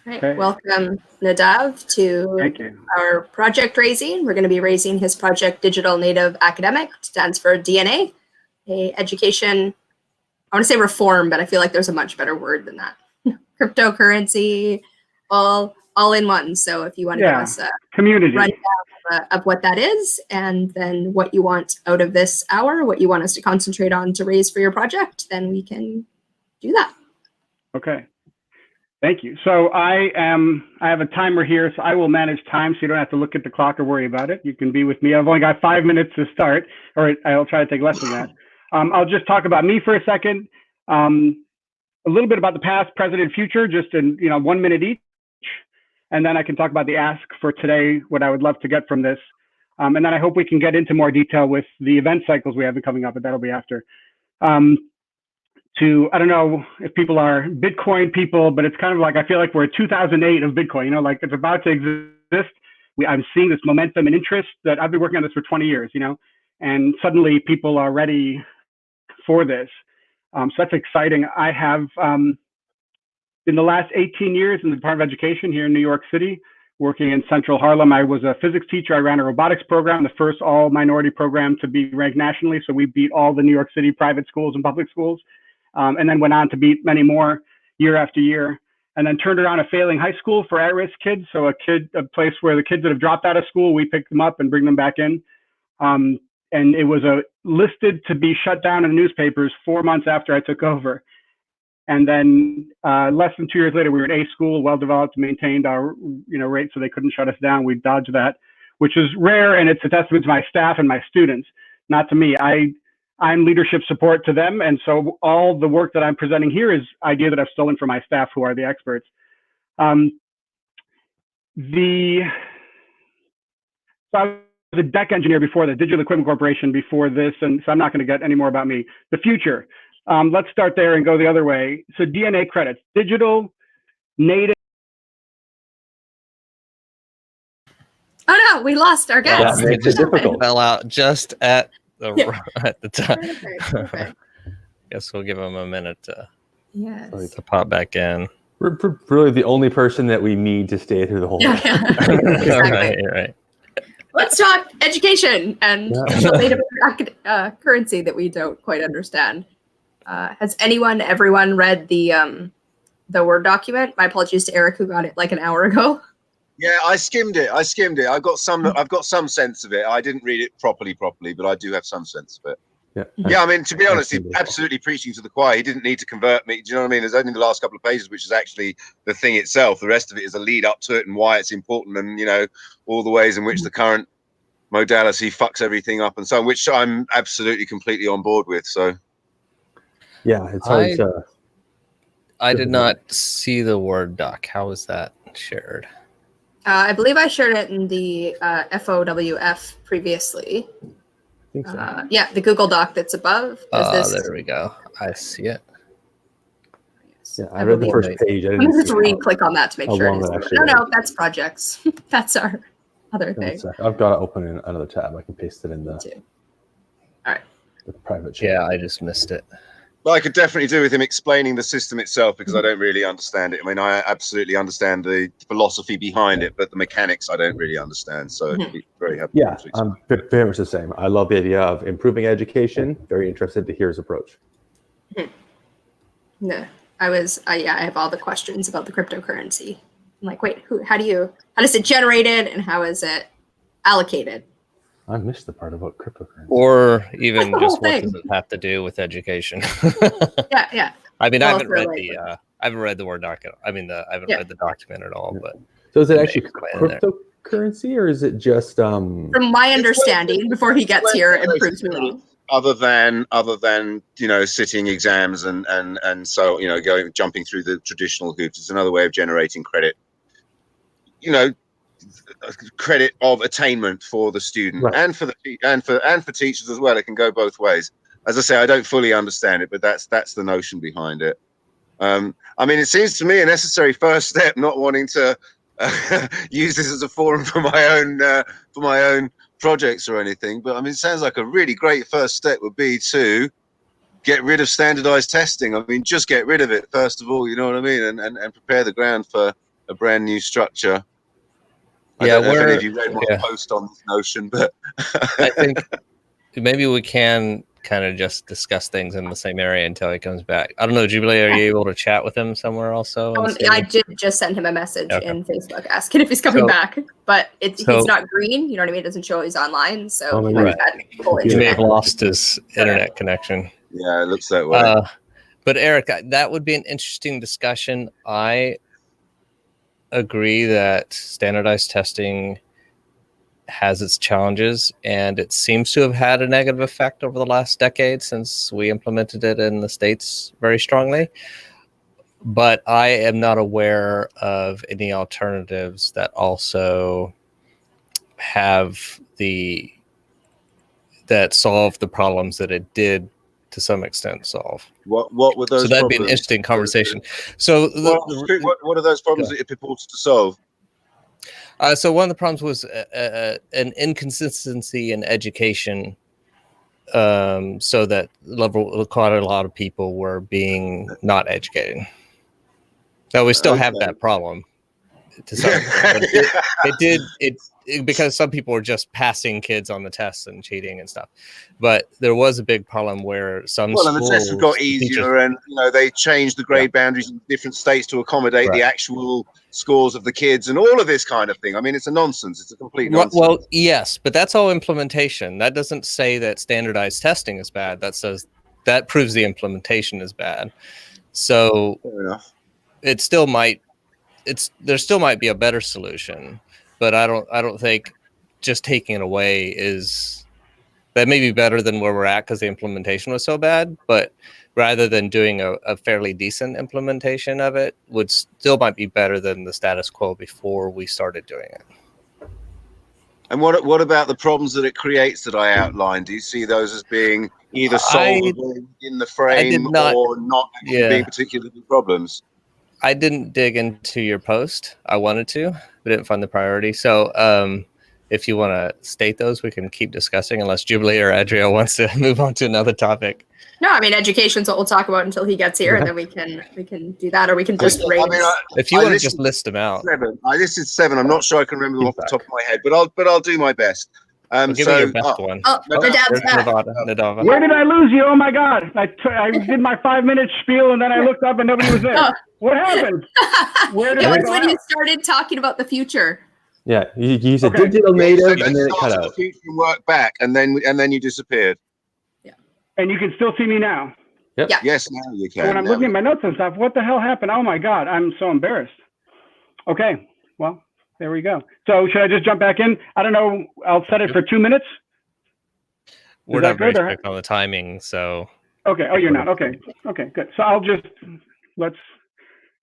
Right. Okay. Welcome, Nadav, to Thank you. our project raising. We're going to be raising his project Digital Native Academic, stands for DNA, a education, I want to say reform, but I feel like there's a much better word than that. Cryptocurrency, all in one. So if you want to give us a community rundown of what that is, and then what you want out of this hour, what you want us to concentrate on to raise for your project, then we can do that. Okay. Thank you. So I have a timer here, so I will manage time so you don't have to look at the clock or worry about it. You can be with me. I've only got 5 minutes to start, or I'll try to take less than that. I'll just talk about me for a second, a little bit about the past, present, and future, just in 1 minute each. And then I can talk about the ask for today, what I would love to get from this. And then I hope we can get into more detail with the event cycles we have coming up, but that'll be after. I don't know if people are Bitcoin people, but it's kind of like, I feel like we're 2008 of Bitcoin, like it's about to exist. I'm seeing this momentum and interest that I've been working on this for 20 years, and suddenly people are ready for this. So that's exciting. I have, in the last 18 years in the Department of Education here in New York City, working in Central Harlem, I was a physics teacher. I ran a robotics program, the first all minority program to be ranked nationally. So we beat all the New York City private schools and public schools. And then went on to beat many more year after year, and then turned around a failing high school for at-risk kids. So a place where the kids that have dropped out of school, we pick them up and bring them back in. And it was listed to be shut down in the newspapers 4 months after I took over. And then less than 2 years later, we were an A school, well-developed, maintained our rate so they couldn't shut us down. We dodged that, which is rare, and it's a testament to my staff and my students, not to me. I'm leadership support to them. And so all the work that I'm presenting here is idea that I've stolen from my staff, who are the experts. So I was a deck engineer before the Digital Equipment Corporation before this. And so I'm not going to get any more about me. The future, let's start there and go the other way. So DNA credits, digital native. Oh no, we lost our guest. Yeah, makes it difficult. Fell out just at the time. Okay. Guess we'll give him a minute to Yes. pop back in. We're really the only person that we need to stay through the whole thing. Exactly. Right. Let's talk education and native currency that we don't quite understand. Has everyone read the Word document? My apologies to Eric, who got it like an hour ago. Yeah, I skimmed it. I've got some sense of it. I didn't read it properly, but I do have some sense of it. Yeah, I mean, to be honest, he's absolutely preaching to the choir. He didn't need to convert me. Do you know what I mean? There's only the last couple of pages, which is actually the thing itself. The rest of it is a lead up to it and why it's important, and all the ways in which the current modality fucks everything up and so on, which I'm absolutely completely on board with. So yeah, it's always I did not see the Word doc. How was that shared? I believe I shared it in the FOWF previously. I think so. Yeah, the Google Doc that's above. There we go. I see it. Yeah, I read the first page. Let me just re-click on that to make sure. No, that's projects. That's our other thing. I've got to open in another tab. I can paste it in the all right. The private chat. Yeah, I just missed it. Well, I could definitely do with him explaining the system itself, because I don't really understand it. I mean, I absolutely understand the philosophy behind it, but the mechanics I don't really understand. So I'd be very happy. Yeah, I'm very much the same. I love the idea of improving education. Very interested to hear his approach. No, I have all the questions about the cryptocurrency. I'm like, wait, how does it generated and how is it allocated? I missed the part about cryptocurrency. Or even just what thing. does it have to do with education? Yeah. I mean, I haven't read the Word document. I mean, I haven't read the document at all. But so is it actually cryptocurrency, or is it just? From my understanding, before he gets here and proves me wrong. Other than sitting exams and so jumping through the traditional hoops, it's another way of generating credit. Credit of attainment for the student, right, and for teachers as well. It can go both ways. As I say, I don't fully understand it, but that's the notion behind it. I mean, it seems to me a necessary first step, not wanting to use this as a forum for my own projects or anything. But I mean, it sounds like a really great first step would be to get rid of standardized testing. I mean, just get rid of it first of all. You know what I mean, and prepare the ground for a brand new structure. I Yeah, don't know if any of you read my yeah. post on this notion, but I think maybe we can kind of just discuss things in the same area until he comes back. I don't know, Jubilee, are you able to chat with him somewhere also? I did just send him a message Okay. in Facebook asking if he's coming back, but he's not green. You know what I mean? It doesn't show he's online, so he might have had full He may have internet. lost his internet connection. yeah, it looks that way. But Eric, that would be an interesting discussion. I agree that standardized testing has its challenges, and it seems to have had a negative effect over the last decade since we implemented it in the States very strongly. But I am not aware of any alternatives that also have that solve the problems that it did to some extent solve. What were those? So that'd problems? be an interesting conversation. So what are those problems that it purports to solve? So one of the problems was an inconsistency in education, so that quite a lot of people were being not educated. Now we still have that problem to some extent, but it because some people were just passing kids on the tests and cheating and stuff. But there was a big problem where some and the tests have got easier, and they changed the grade boundaries in different states to accommodate the actual scores of the kids and all of this kind of thing. I mean, it's a nonsense. It's a complete nonsense. Well, yes, but that's all implementation. That doesn't say that standardized testing is bad. That proves the implementation is bad. So fair enough. There still might be a better solution, but I don't think just taking it away that may be better than where we're at because the implementation was so bad. But rather than doing a fairly decent implementation of it, might be better than the status quo before we started doing it. And what about the problems that it creates that I outlined? Do you see those as being either solvable in the frame or not being particularly big problems? I didn't dig into your post. I wanted to, but didn't find the priority. So if you want to state those, we can keep discussing unless Jubilee or Adriel wants to move on to another topic. No, I mean, education's what we'll talk about until he gets here, and then we can do that, or we can just raise. If you want to just list them out. 7. I listed 7. I'm not sure I can remember them off the top of my head, but I'll do my best. Give me your best one. Nadav's back. Nadava. Where did I lose you? Oh my God! I did my 5-minute spiel, and then I looked up and nobody was there. What happened? Where did it I was go when out? you started talking about the future. Yeah, you said digital native, and then it cut out. The future and work back, and then you disappeared. And you can still see me now. Yep. Yeah. Yes, now you can. When I'm looking at my notes and stuff, what the hell happened? Oh my God, I'm so embarrassed. Okay, well, there we go. So should I just jump back in? I don't know. I'll set it for 2 minutes. We're not very strict on the timing, so. Okay. Oh, you're not. Okay. Okay, good. So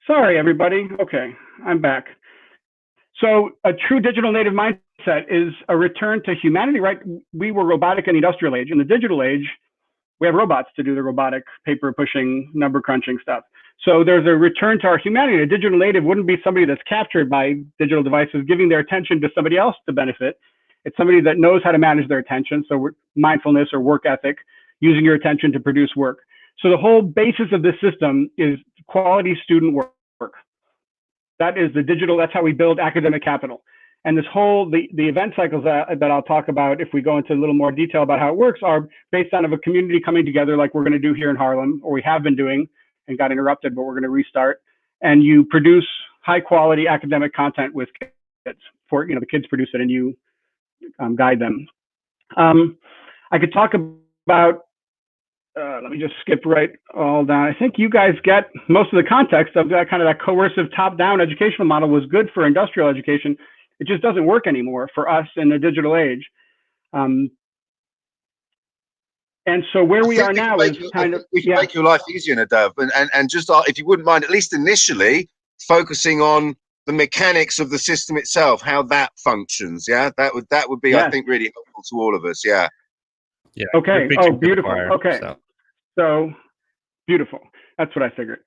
sorry, everybody. Okay, I'm back. So a true digital native mindset is a return to humanity, right? We were robotic in the industrial age. In the digital age, we have robots to do the robotic paper pushing, number crunching stuff. So there's a return to our humanity. A digital native wouldn't be somebody that's captured by digital devices, giving their attention to somebody else to benefit. It's somebody that knows how to manage their attention. So mindfulness or work ethic, using your attention to produce work. So the whole basis of this system is quality student work. That is that's how we build academic capital. And this whole, the event cycles that I'll talk about, if we go into a little more detail about how it works, are based on a community coming together like we're going to do here in Harlem, or we have been doing and got interrupted, but we're going to restart. And you produce high quality academic content with kids. The kids produce it and you guide them. I could talk about, let me just skip right all down. I think you guys get most of the context of that kind of that coercive top-down educational model was good for industrial education. It just doesn't work anymore for us in the digital age. And so where we are now is kind of... We can make your life easier, Nadav, and just, if you wouldn't mind, at least initially, focusing on the mechanics of the system itself, how that functions, that would be, I think, really helpful to all of us, Yeah. Okay. Oh, beautiful. Okay. So beautiful. That's what I figured.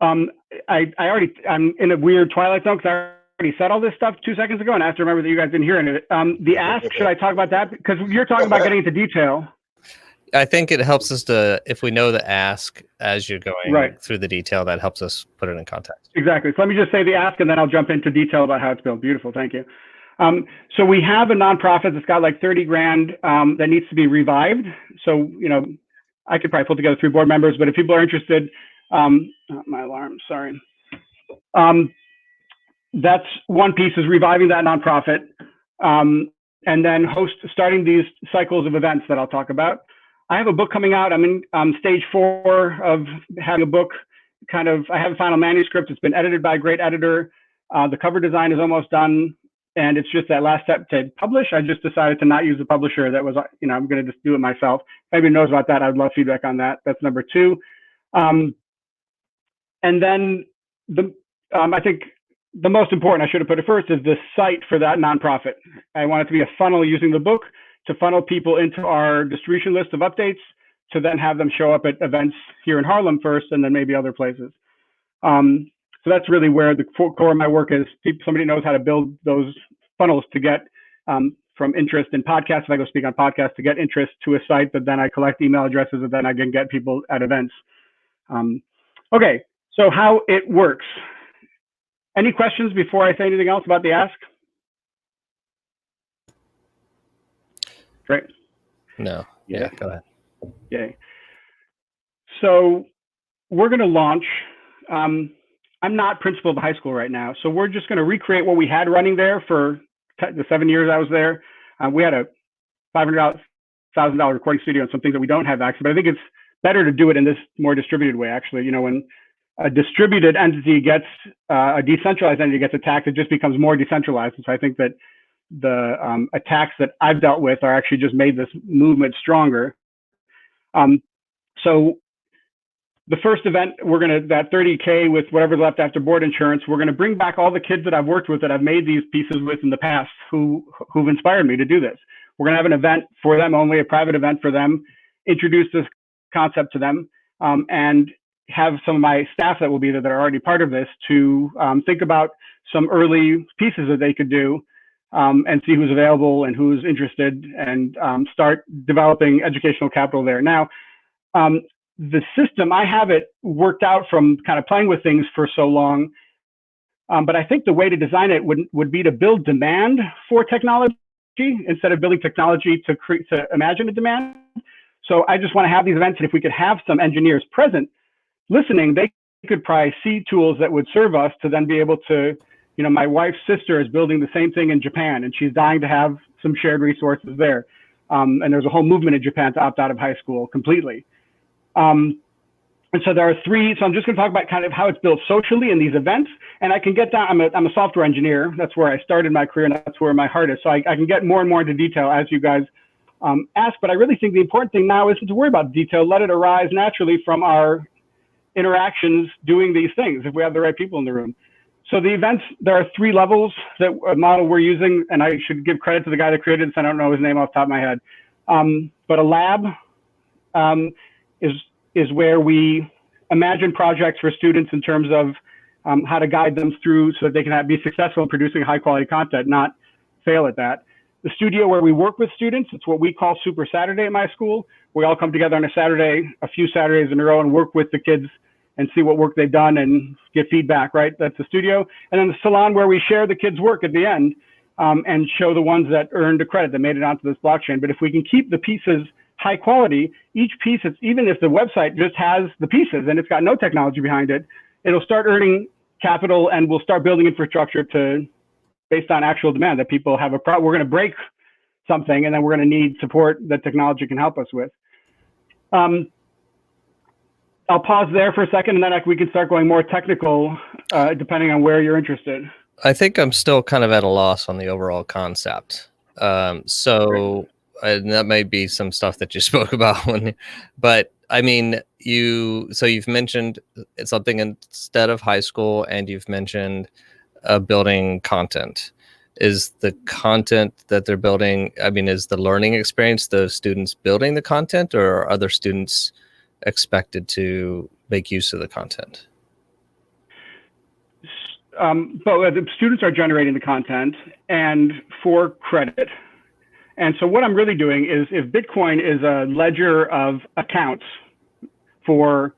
I'm in a weird twilight zone because I already said all this stuff 2 seconds ago, and I have to remember that you guys didn't hear any of it. The ask, should I talk about that? Because you're talking about getting into detail. I think it helps us to, if we know the ask as you're going through the detail, that helps us put it in context. Exactly. So let me just say the ask, and then I'll jump into detail about how it's built. Beautiful. Thank you. So we have a nonprofit that's got like 30 grand that needs to be revived. So, I could probably pull together 3 board members, but if people are interested, my alarm, sorry. That's one piece, is reviving that nonprofit, and then starting these cycles of events that I'll talk about. I have a book coming out. I'm in stage 4 of having a book. I have a final manuscript. It's been edited by a great editor. The cover design is almost done, and it's just that last step to publish. I just decided to not use the publisher. That was, I'm going to just do it myself. If anybody knows about that, I'd love feedback on that. That's number 2. And then I think the most important, I should have put it first, is the site for that nonprofit. I want it to be a funnel using the book to funnel people into our distribution list of updates, to then have them show up at events here in Harlem first, and then maybe other places. So that's really where the core of my work is. Somebody knows how to build those funnels to get from interest in podcasts. If I go speak on podcasts, to get interest to a site, but then I collect email addresses, and then I can get people at events. Okay, so how it works. Any questions before I say anything else about the ask? Great. No. Yeah, go ahead. Yay. So we're going to launch. I'm not principal of the high school right now, so we're just going to recreate what we had running there for the 7 years I was there. We had a $500,000 recording studio and some things that we don't have access, but I think it's better to do it in this more distributed way, actually. When a distributed entity gets, a decentralized entity gets attacked, it just becomes more decentralized. And so I think that the attacks that I've dealt with are actually just made this movement stronger. So the first event, that 30K with whatever's left after board insurance, we're gonna bring back all the kids that I've worked with, that I've made these pieces with in the past, who've inspired me to do this. We're gonna have an event for them only, a private event for them, introduce this concept to them, and have some of my staff that will be there that are already part of this to think about some early pieces that they could do, and see who's available and who's interested, and start developing educational capital there. Now, the system, I have it worked out from kind of playing with things for so long, but I think the way to design it would be to build demand for technology instead of building technology to imagine a demand. So I just want to have these events, and if we could have some engineers present listening, they could probably see tools that would serve us to then be able to, my wife's sister is building the same thing in Japan, and she's dying to have some shared resources there. And there's a whole movement in Japan to opt out of high school completely. And so there are 3, so I'm just gonna talk about kind of how it's built socially in these events, and I can get down, I'm a software engineer, that's where I started my career, and that's where my heart is. So I can get more and more into detail as you guys ask, but I really think the important thing now isn't to worry about detail, let it arise naturally from our interactions doing these things, if we have the right people in the room. So the events, there are 3 levels that a model we're using, and I should give credit to the guy that created this. I don't know his name off the top of my head. But a lab is where we imagine projects for students in terms of how to guide them through so that they can be successful in producing high quality content, not fail at that. The studio, where we work with students, it's what we call Super Saturday at my school. We all come together on a Saturday, a few Saturdays in a row, and work with the kids and see what work they've done and get feedback, right? That's the studio. And then the salon, where we share the kids' work at the end and show the ones that earned a credit, that made it onto this blockchain. But if we can keep the pieces high quality, each piece, even if the website just has the pieces and it's got no technology behind it, it'll start earning capital, and we'll start building infrastructure based on actual demand, that people have we're going to break something, and then we're going to need support that technology can help us with. I'll pause there for a second, and then we can start going more technical, depending on where you're interested. I think I'm still kind of at a loss on the overall concept. And that may be some stuff that you spoke about but I mean, you've mentioned something instead of high school, and you've mentioned building content. Is the content that they're building, is the learning experience the students building the content, or are other students expected to make use of the content? But the students are generating the content, and for credit. And so what I'm really doing is, if Bitcoin is a ledger of accounts for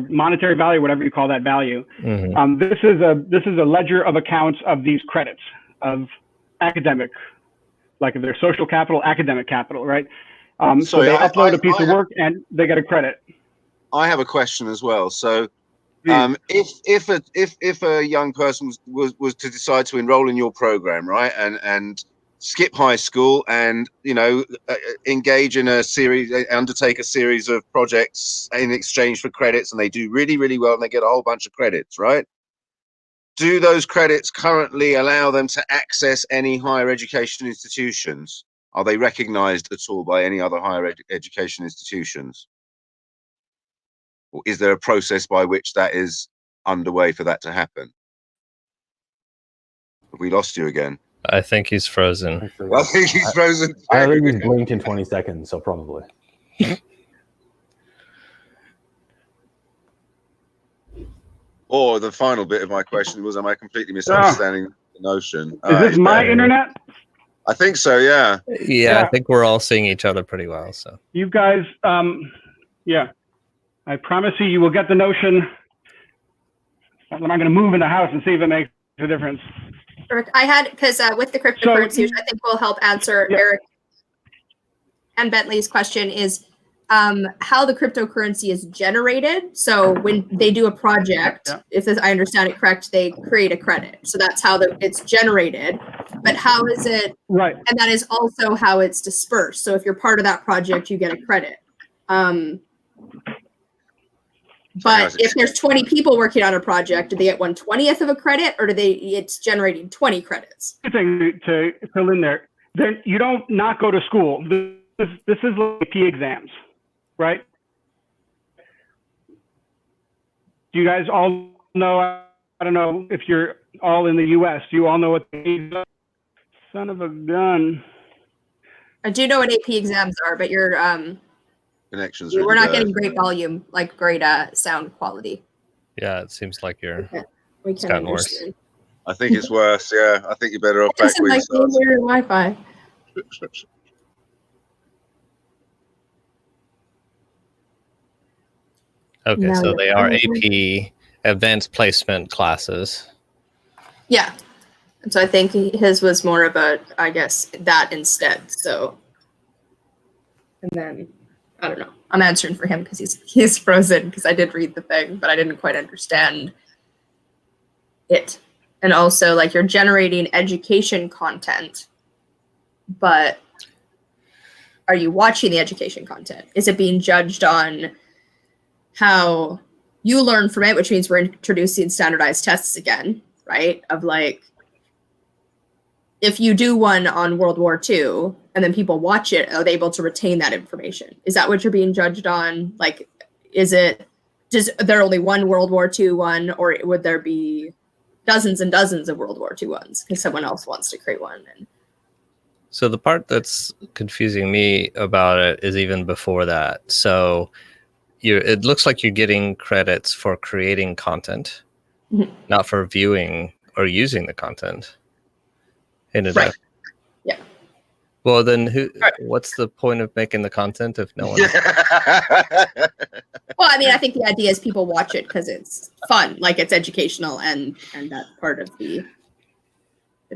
monetary value, whatever you call that value, this is a ledger of accounts of these credits of academic, like if they're social capital, academic capital, right? So they upload a piece of work and they get a credit. I have a question as well. So if a young person was to decide to enroll in your program, right, and skip high school and, you know, engage in a series, undertake a series of projects in exchange for credits, and they do really, really well and they get a whole bunch of credits, right? Do those credits currently allow them to access any higher education institutions? Are they recognized at all by any other higher education institutions? Or is there a process by which that is underway for that to happen? Have we lost you again? I think he's frozen. I think he's frozen. I think he's blinked in 20 seconds, so probably. Or the final bit of my question was, am I completely misunderstanding the notion? Is this my internet? I think so, yeah. Yeah, I think we're all seeing each other pretty well. So you guys, yeah, I promise you will get the notion. I'm going to move in the house and see if it makes a difference. Eric, I had, because with the cryptocurrency, which I think will help answer Eric and Bentley's question, is how the cryptocurrency is generated. So when they do a project, if I understand it correct, they create a credit. So that's how it's generated. But how is it? Right. And that is also how it's dispersed. So if you're part of that project, you get a credit. But if there's 20 people working on a project, do they get 1/20th of a credit, or it's generating 20 credits? Thing to fill in there, then you don't not go to school. This is like AP exams, right? Do you guys all know? I don't know if you're all in the U.S. Do you all know what the son of a gun? I do know what AP exams are, but you're Connections. We're not getting great volume, like great sound quality. yeah, it seems like It's gotten worse. I think it's worse. Yeah, I think you're better off back where you started. Wi-Fi. Okay, No, so they are you're AP advanced placement classes. Yeah. And so I think his was more about, I guess, that instead. So, and then, I don't know. I'm answering for him because he's frozen, because I did read the thing, but I didn't quite understand it. And also, like, you're generating education content, but are you watching the education content? Is it being judged on how you learn from it, which means we're introducing standardized tests again, right? Of like, if you do one on World War II and then people watch it, are they able to retain that information? Is that what you're being judged on? Like, is there only one World War II one, or would there be dozens and dozens of World War II ones because someone else wants to create one? So the part that's confusing me about it is even before that. So it looks like you're getting credits for creating content, not for viewing or using the content. Right. Yeah. Well, then what's the point of making the content if no one? Well, I mean, I think the idea is people watch it because it's fun, like it's educational, and that part of the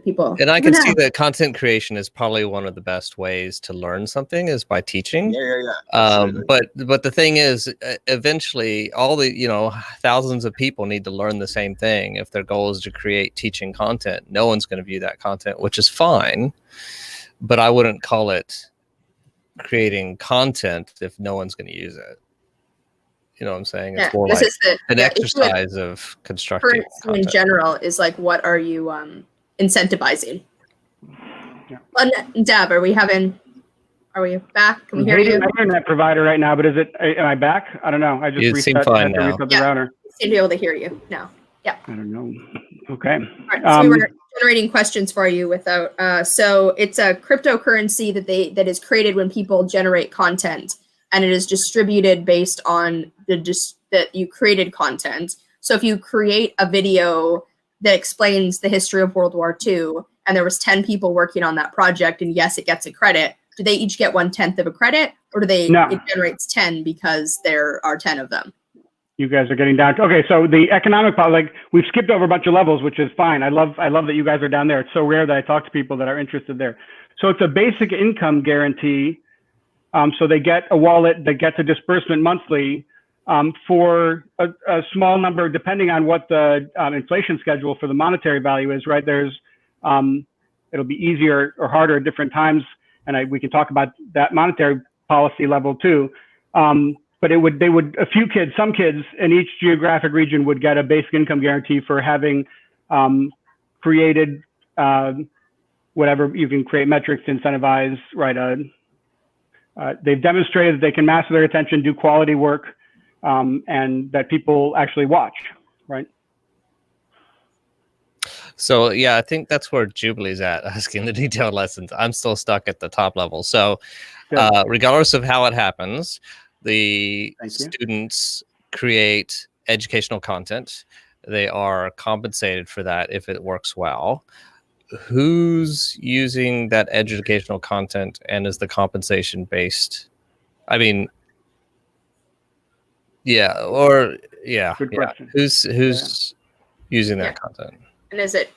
people. And I can see that content creation is probably one of the best ways to learn something is by teaching. Yeah. But the thing is, eventually, all the thousands of people need to learn the same thing. If their goal is to create teaching content, no one's going to view that content, which is fine. But I wouldn't call it creating content if no one's going to use it. You know what I'm saying? It's more like an exercise of constructing content. In general, is like, what are you incentivizing? Deb, are we back? Can we hear you? My internet provider right now, but am I back? I don't know. I just reset the router. Seem to be able to hear you now. Yeah. I don't know. Okay. All right, so we were generating questions for you without. So it's a cryptocurrency that is created when people generate content, and it is distributed based on that you created content. So if you create a video that explains the history of World War II, and there was 10 people working on that project, and yes, it gets a credit, do they each get 1/10 of a credit, or do they, No. it generates 10 because there are 10 of them? You guys are getting down to, okay, so the economic part, like we've skipped over a bunch of levels, which is fine. I love that you guys are down there. It's so rare that I talk to people that are interested there. So it's a basic income guarantee. So they get a wallet that gets a disbursement monthly for a small number, depending on what the inflation schedule for the monetary value is, right? There's, it'll be easier or harder at different times. And we can talk about that monetary policy level too. But some kids in each geographic region would get a basic income guarantee for having created whatever you can create metrics to incentivize, right? They've demonstrated that they can master their attention, do quality work, and that people actually watch, right? So yeah, I think that's where Jubilee's at, asking the detailed lessons. I'm still stuck at the top level. So regardless of how it happens, the students create educational content. They are compensated for that if it works well. Who's using that educational content, and is the compensation based? I mean, Good question. Who's using that content? And is it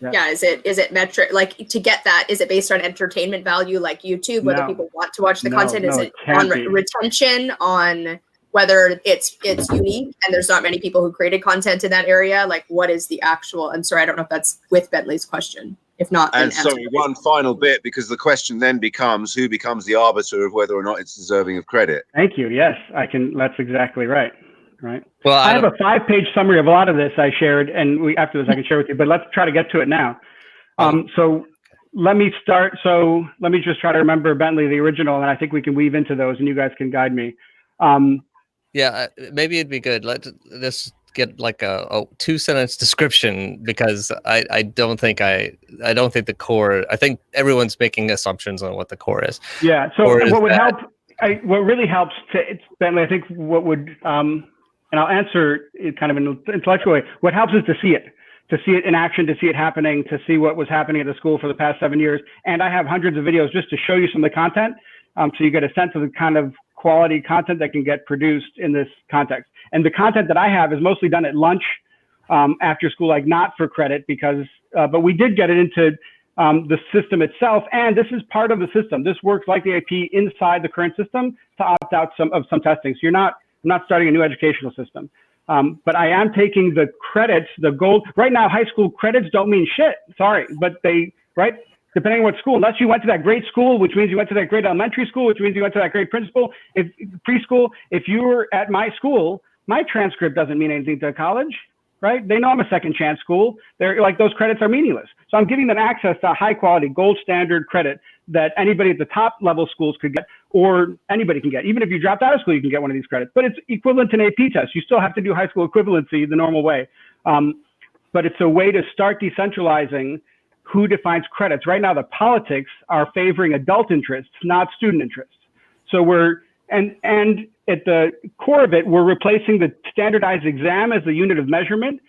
is it metric, like to get that, is it based on entertainment value like YouTube, whether people want to watch the content? Is it on retention, on whether it's unique and there's not many people who created content in that area? Like, what is the actual, I'm sorry, I don't know if that's with Bentley's question. If not, and sorry, one final bit, because the question then becomes, who becomes the arbiter of whether or not it's deserving of credit? Thank you. Yes, that's exactly right. Right. Well, I have a 5-page summary of a lot of this I shared, and after this I can share with you, but let's try to get to it now. So let me start. So let me just try to remember Bentley, the original, and I think we can weave into those and you guys can guide me. Yeah, maybe it'd be good. Let's get like a 2-sentence description, because I don't think the core, I think everyone's making assumptions on what the core is. Yeah. So what would help, what really helps Bentley, I think what would, and I'll answer it kind of in an intellectual way. What helps is to see it in action, to see it happening, to see what was happening at the school for the past 7 years. And I have hundreds of videos just to show you some of the content. So you get a sense of the kind of quality content that can get produced in this context. And the content that I have is mostly done at lunch, after school, like not for credit, because, but we did get it into the system itself. And this is part of the system. This works like the AP inside the current system to opt out of some testing. So I'm not starting a new educational system. But I am taking the credits, the gold. Right now, high school credits don't mean shit. Sorry, but right? Depending on what school, unless you went to that great school, which means you went to that great elementary school, which means you went to that great principal, preschool. If you were at my school, my transcript doesn't mean anything to college, right? They know I'm a second chance school. They're like, those credits are meaningless. So I'm giving them access to high quality, gold standard credit that anybody at the top level schools could get, or anybody can get. Even if you dropped out of school, you can get one of these credits, but it's equivalent to an AP test. You still have to do high school equivalency the normal way. But it's a way to start decentralizing who defines credits. Right now, the politics are favoring adult interests, not student interests. So and at the core of it, we're replacing the standardized exam as the unit of measurement.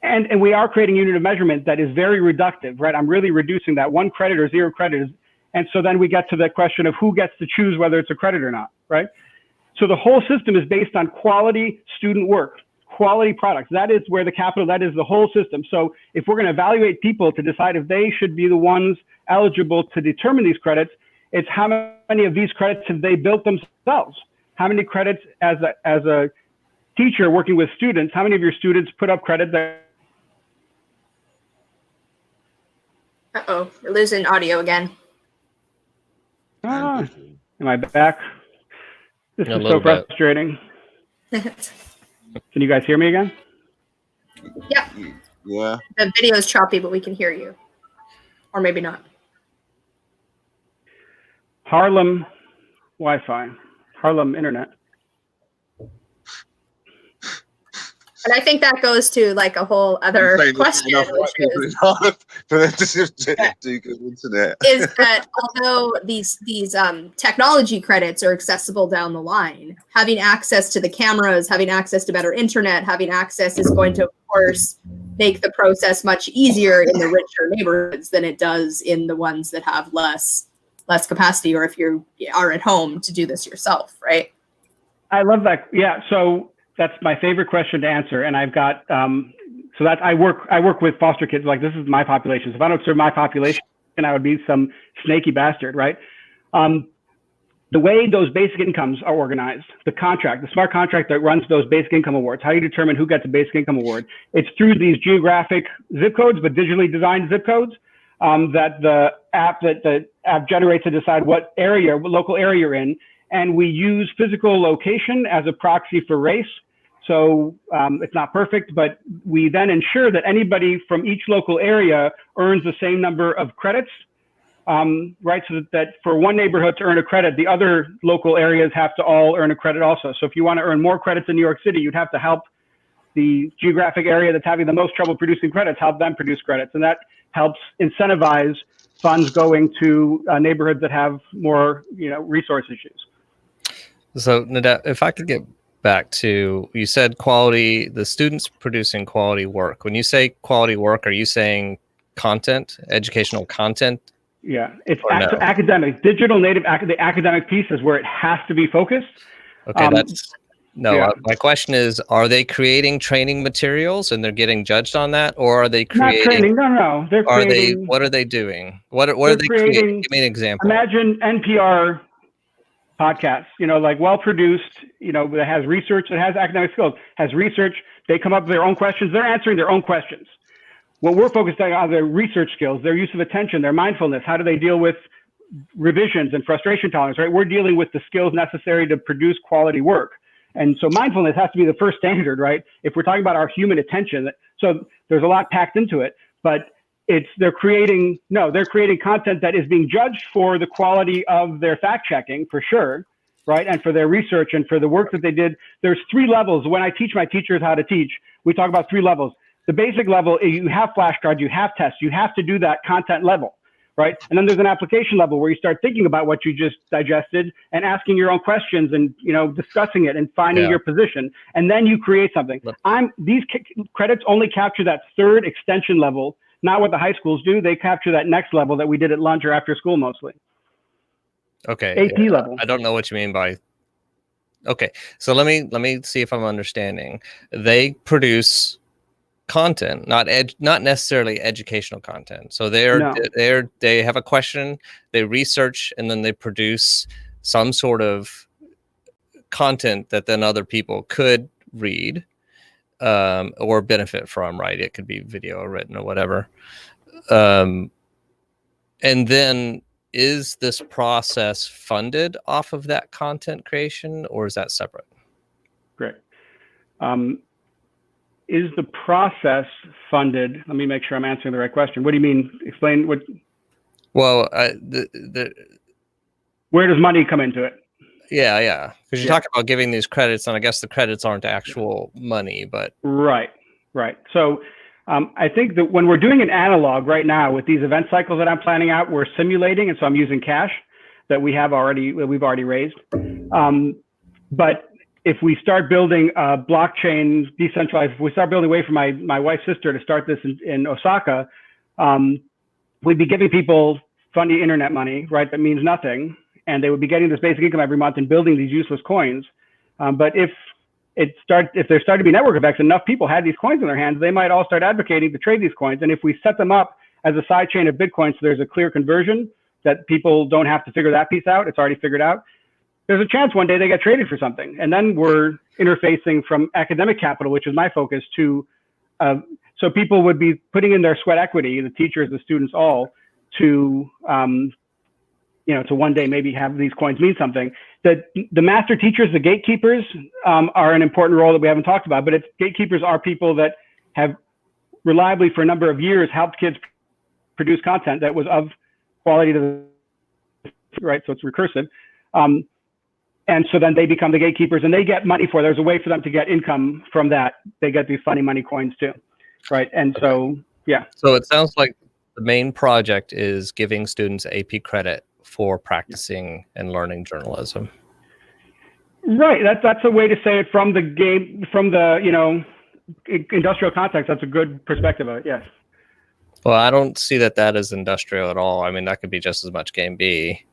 And we are creating a unit of measurement that is very reductive, right? I'm really reducing that 1 credit or 0 credit. And so then we get to the question of who gets to choose whether it's a credit or not, right? So the whole system is based on quality student work, quality products. That is where that is the whole system. So if we're going to evaluate people to decide if they should be the ones eligible to determine these credits, it's how many of these credits have they built themselves? How many credits as a teacher working with students, how many of your students put up credit that? Uh-oh, we're losing audio again. Am I back? This is so frustrating. Can you guys hear me again? Yep. Yeah. The video is choppy, but we can hear you. Or maybe not. Harlem Wi-Fi. Harlem Internet. And I think that goes to like a whole other question, which is, for them to do good internet. is that although these technology credits are accessible down the line, having access to the cameras, having access to better internet, having access is going to, of course, make the process much easier in the richer neighborhoods than it does in the ones that have less capacity, or if you are at home to do this yourself, right? I love that. Yeah. So that's my favorite question to answer. And I've got, so that I work with foster kids. Like, this is my population. So if I don't serve my population, then I would be some snaky bastard, right? The way those basic incomes are organized, the smart contract that runs those basic income awards, how you determine who gets a basic income award, it's through these geographic zip codes, but digitally designed zip codes, that the app generates to decide what local area you're in. And we use physical location as a proxy for race. So it's not perfect, but we then ensure that anybody from each local area earns the same number of credits, right? So that for one neighborhood to earn a credit, the other local areas have to all earn a credit also. So if you want to earn more credits in New York City, you'd have to help the geographic area that's having the most trouble producing credits, help them produce credits. And that helps incentivize funds going to neighborhoods that have more, resource issues. So, Nadette, if I could get back to, you said quality, the students producing quality work. When you say quality work, are you saying content, educational content? Yeah, it's academic, digital native, the academic piece is where it has to be focused. Okay, my question is, are they creating training materials and they're getting judged on that? Or are they creating? Not training, no. They're creating. What are they doing? What are they creating? Give me an example. Imagine NPR podcasts, like well-produced, that has research, that has academic skills, has research. They come up with their own questions. They're answering their own questions. What we're focused on are their research skills, their use of attention, their mindfulness. How do they deal with revisions and frustration tolerance, right? We're dealing with the skills necessary to produce quality work. And so mindfulness has to be the first standard, right? If we're talking about our human attention, so there's a lot packed into it, but they're creating content that is being judged for the quality of their fact checking, for sure, right? And for their research and for the work that they did. There's 3 levels. When I teach my teachers how to teach, we talk about 3 levels. The basic level, you have flashcards, you have tests, you have to do that content level, right? And then there's an application level where you start thinking about what you just digested and asking your own questions and, discussing it and finding your position. And then you create something. These credits only capture that 3rd extension level, not what the high schools do. They capture that next level that we did at lunch or after school mostly. Okay. AP level. I don't know what you mean by. Okay, so let me see if I'm understanding. They produce content, not necessarily educational content. So they have a question, they research, and then they produce some sort of content that then other people could read. Or benefit from, right? It could be video or written or whatever. And then is this process funded off of that content creation, or is that separate? Great. Is the process funded? Let me make sure I'm answering the right question. What do you mean? Explain what. Well, where does money come into it? Yeah. Because you're talking about giving these credits, and I guess the credits aren't actual money, but. Right. So I think that when we're doing an analog right now with these event cycles that I'm planning out, we're simulating, and so I'm using cash that we've already raised. But if we start building a blockchain decentralized, if we start building away from my wife's sister to start this in Osaka, we'd be giving people funny internet money, right? That means nothing. And they would be getting this basic income every month and building these useless coins. But if there start to be network effects, enough people had these coins in their hands, they might all start advocating to trade these coins. And if we set them up as a side chain of Bitcoin, so there's a clear conversion that people don't have to figure that piece out, it's already figured out, there's a chance one day they get traded for something. And then we're interfacing from academic capital, which is my focus, to, so people would be putting in their sweat equity, the teachers, the students, all, to one day maybe have these coins mean something. The master teachers, the gatekeepers, are an important role that we haven't talked about, but gatekeepers are people that have reliably for a number of years helped kids produce content that was of quality to the, right? So it's recursive. And so then they become the gatekeepers and they get money for it. There's a way for them to get income from that. They get these funny money coins too, right? And so, yeah. So it sounds like the main project is giving students AP credit for practicing and learning journalism. Right. That's a way to say it from the game, from the, you know, industrial context. That's a good perspective of it. Yes. Well, I don't see that is industrial at all. I mean, that could be just as much game B.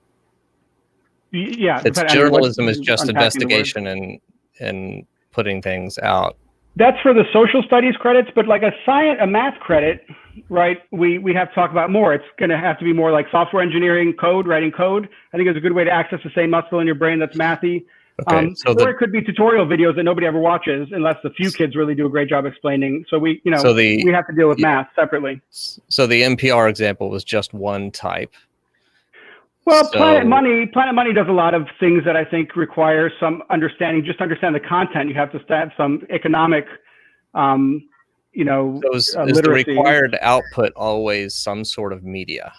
Yeah. It's journalism is just investigation and putting things out. That's for the social studies credits, but like a math credit, right? We have to talk about more. It's going to have to be more like software engineering, writing code. I think it's a good way to access the same muscle in your brain that's mathy. Okay, or it could be tutorial videos that nobody ever watches unless the few kids really do a great job explaining. So we have to deal with math separately. So the NPR example was just one type. Well, Planet Money does a lot of things that I think require some understanding. Just to understand the content, you have to have some economic, So is the required output always some sort of media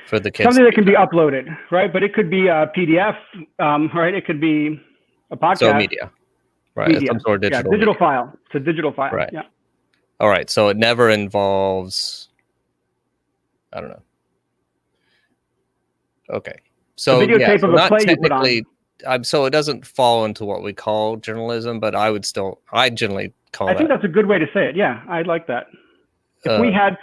for the kids? Something that can be uploaded, right? But it could be a PDF, right? It could be a podcast. So media, right? Media. Some sort of digital. Yeah, digital file. It's a digital file. Right. Yeah. All right. So it never involves, I don't know. Okay. So the videotape so of a not play technically, so it doesn't fall into what we call journalism, but I generally call it. I think that's a good way to say it. Yeah, I like that. If we had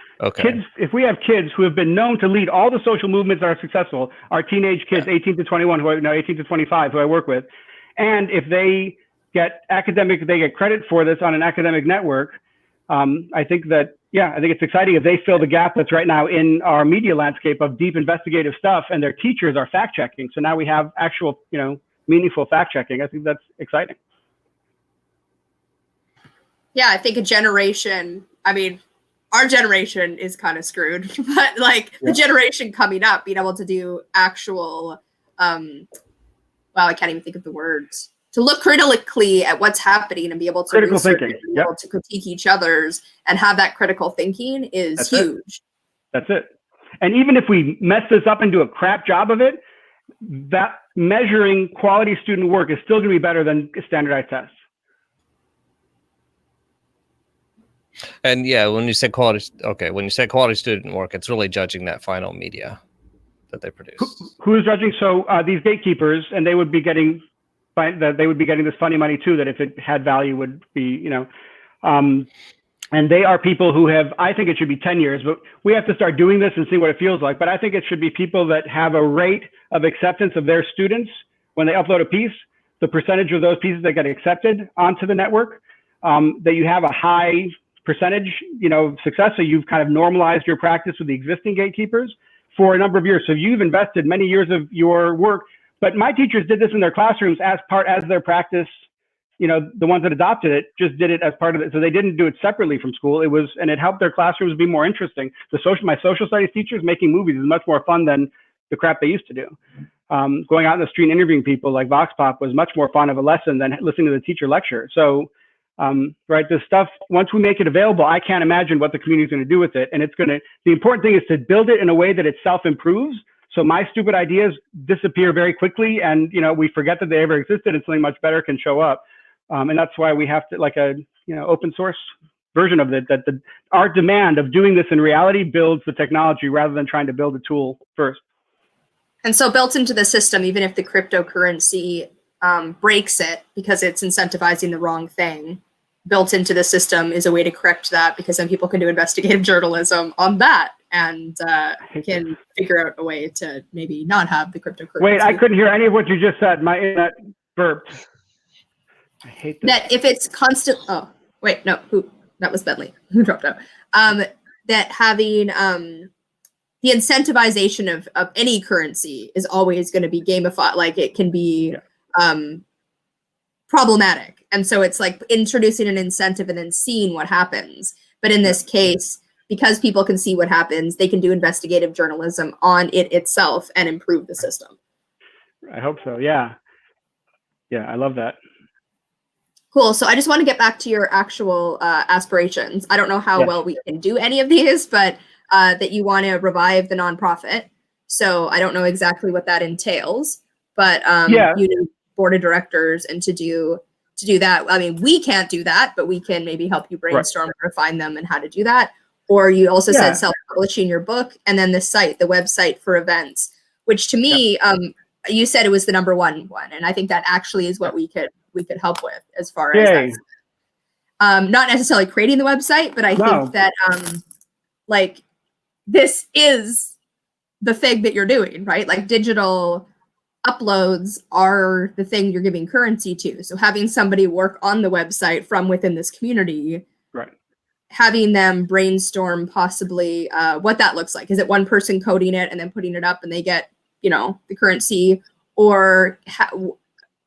kids who have been known to lead all the social movements that are successful, our teenage kids, 18 to 21, 18 to 25, who I work with, and if they get credit for this on an academic network, I think it's exciting if they fill the gap that's right now in our media landscape of deep investigative stuff, and their teachers are fact checking. So now we have actual, meaningful fact checking. I think that's exciting. Yeah, I think our generation is kind of screwed, but the generation coming up, being able to do actual, I can't even think of the words, to look critically at what's happening and be able to critical thinking, be able to critique each other's and have that critical thinking is huge. That's it. And even if we mess this up and do a crap job of it, that measuring quality student work is still going to be better than standardized tests. And when you say quality student work, it's really judging that final media that they produce. Who's judging? So these gatekeepers, and they would be getting this funny money too, that if it had value would be, and they are people who I think it should be 10 years, but we have to start doing this and see what it feels like. But I think it should be people that have a rate of acceptance of their students when they upload a piece, the percentage of those pieces that get accepted onto the network, that you have a high percentage, success. So you've kind of normalized your practice with the existing gatekeepers for a number of years. So you've invested many years of your work. But my teachers did this in their classrooms as their practice. The ones that adopted it just did it as part of it. So they didn't do it separately from school. And it helped their classrooms be more interesting. My social studies teachers making movies is much more fun than the crap they used to do. Going out in the street and interviewing people like Vox Pop was much more fun of a lesson than listening to the teacher lecture. So, this stuff, once we make it available, I can't imagine what the community is going to do with it. And the important thing is to build it in a way that it self-improves. So my stupid ideas disappear very quickly, and we forget that they ever existed, and something much better can show up. And that's why we have to open source version of it. Our demand of doing this in reality builds the technology rather than trying to build a tool first. And so built into the system, even if the cryptocurrency breaks it because it's incentivizing the wrong thing, built into the system is a way to correct that, because then people can do investigative journalism on that and can figure out a way to maybe not have the cryptocurrency. Wait, I couldn't hear any of what you just said. My internet burped. I hate this. That if it's constant, that was Bentley who dropped out. That having the incentivization of any currency is always going to be gamified. It can be problematic. And so it's like introducing an incentive and then seeing what happens. But in this case, because people can see what happens, they can do investigative journalism on it itself and improve the system. I hope so. Yeah. Yeah, I love that. Cool. So I just want to get back to your actual aspirations. I don't know how well we can do any of these, but that you want to revive the nonprofit. So I don't know exactly what that entails, but board of directors and to do that. I mean, we can't do that, but we can maybe help you brainstorm and refine them and how to do that. Or you also said self-publishing your book, and then the website for events, which to me, you said it was the number one, and I think that actually is what we could help with as far as that. Not necessarily creating the website, but I think that like this is the thing that you're doing, right? Like digital uploads are the thing you're giving currency to. So having somebody work on the website from within this community, having them brainstorm possibly what that looks like. Is it one person coding it and then putting it up and they get, the currency, or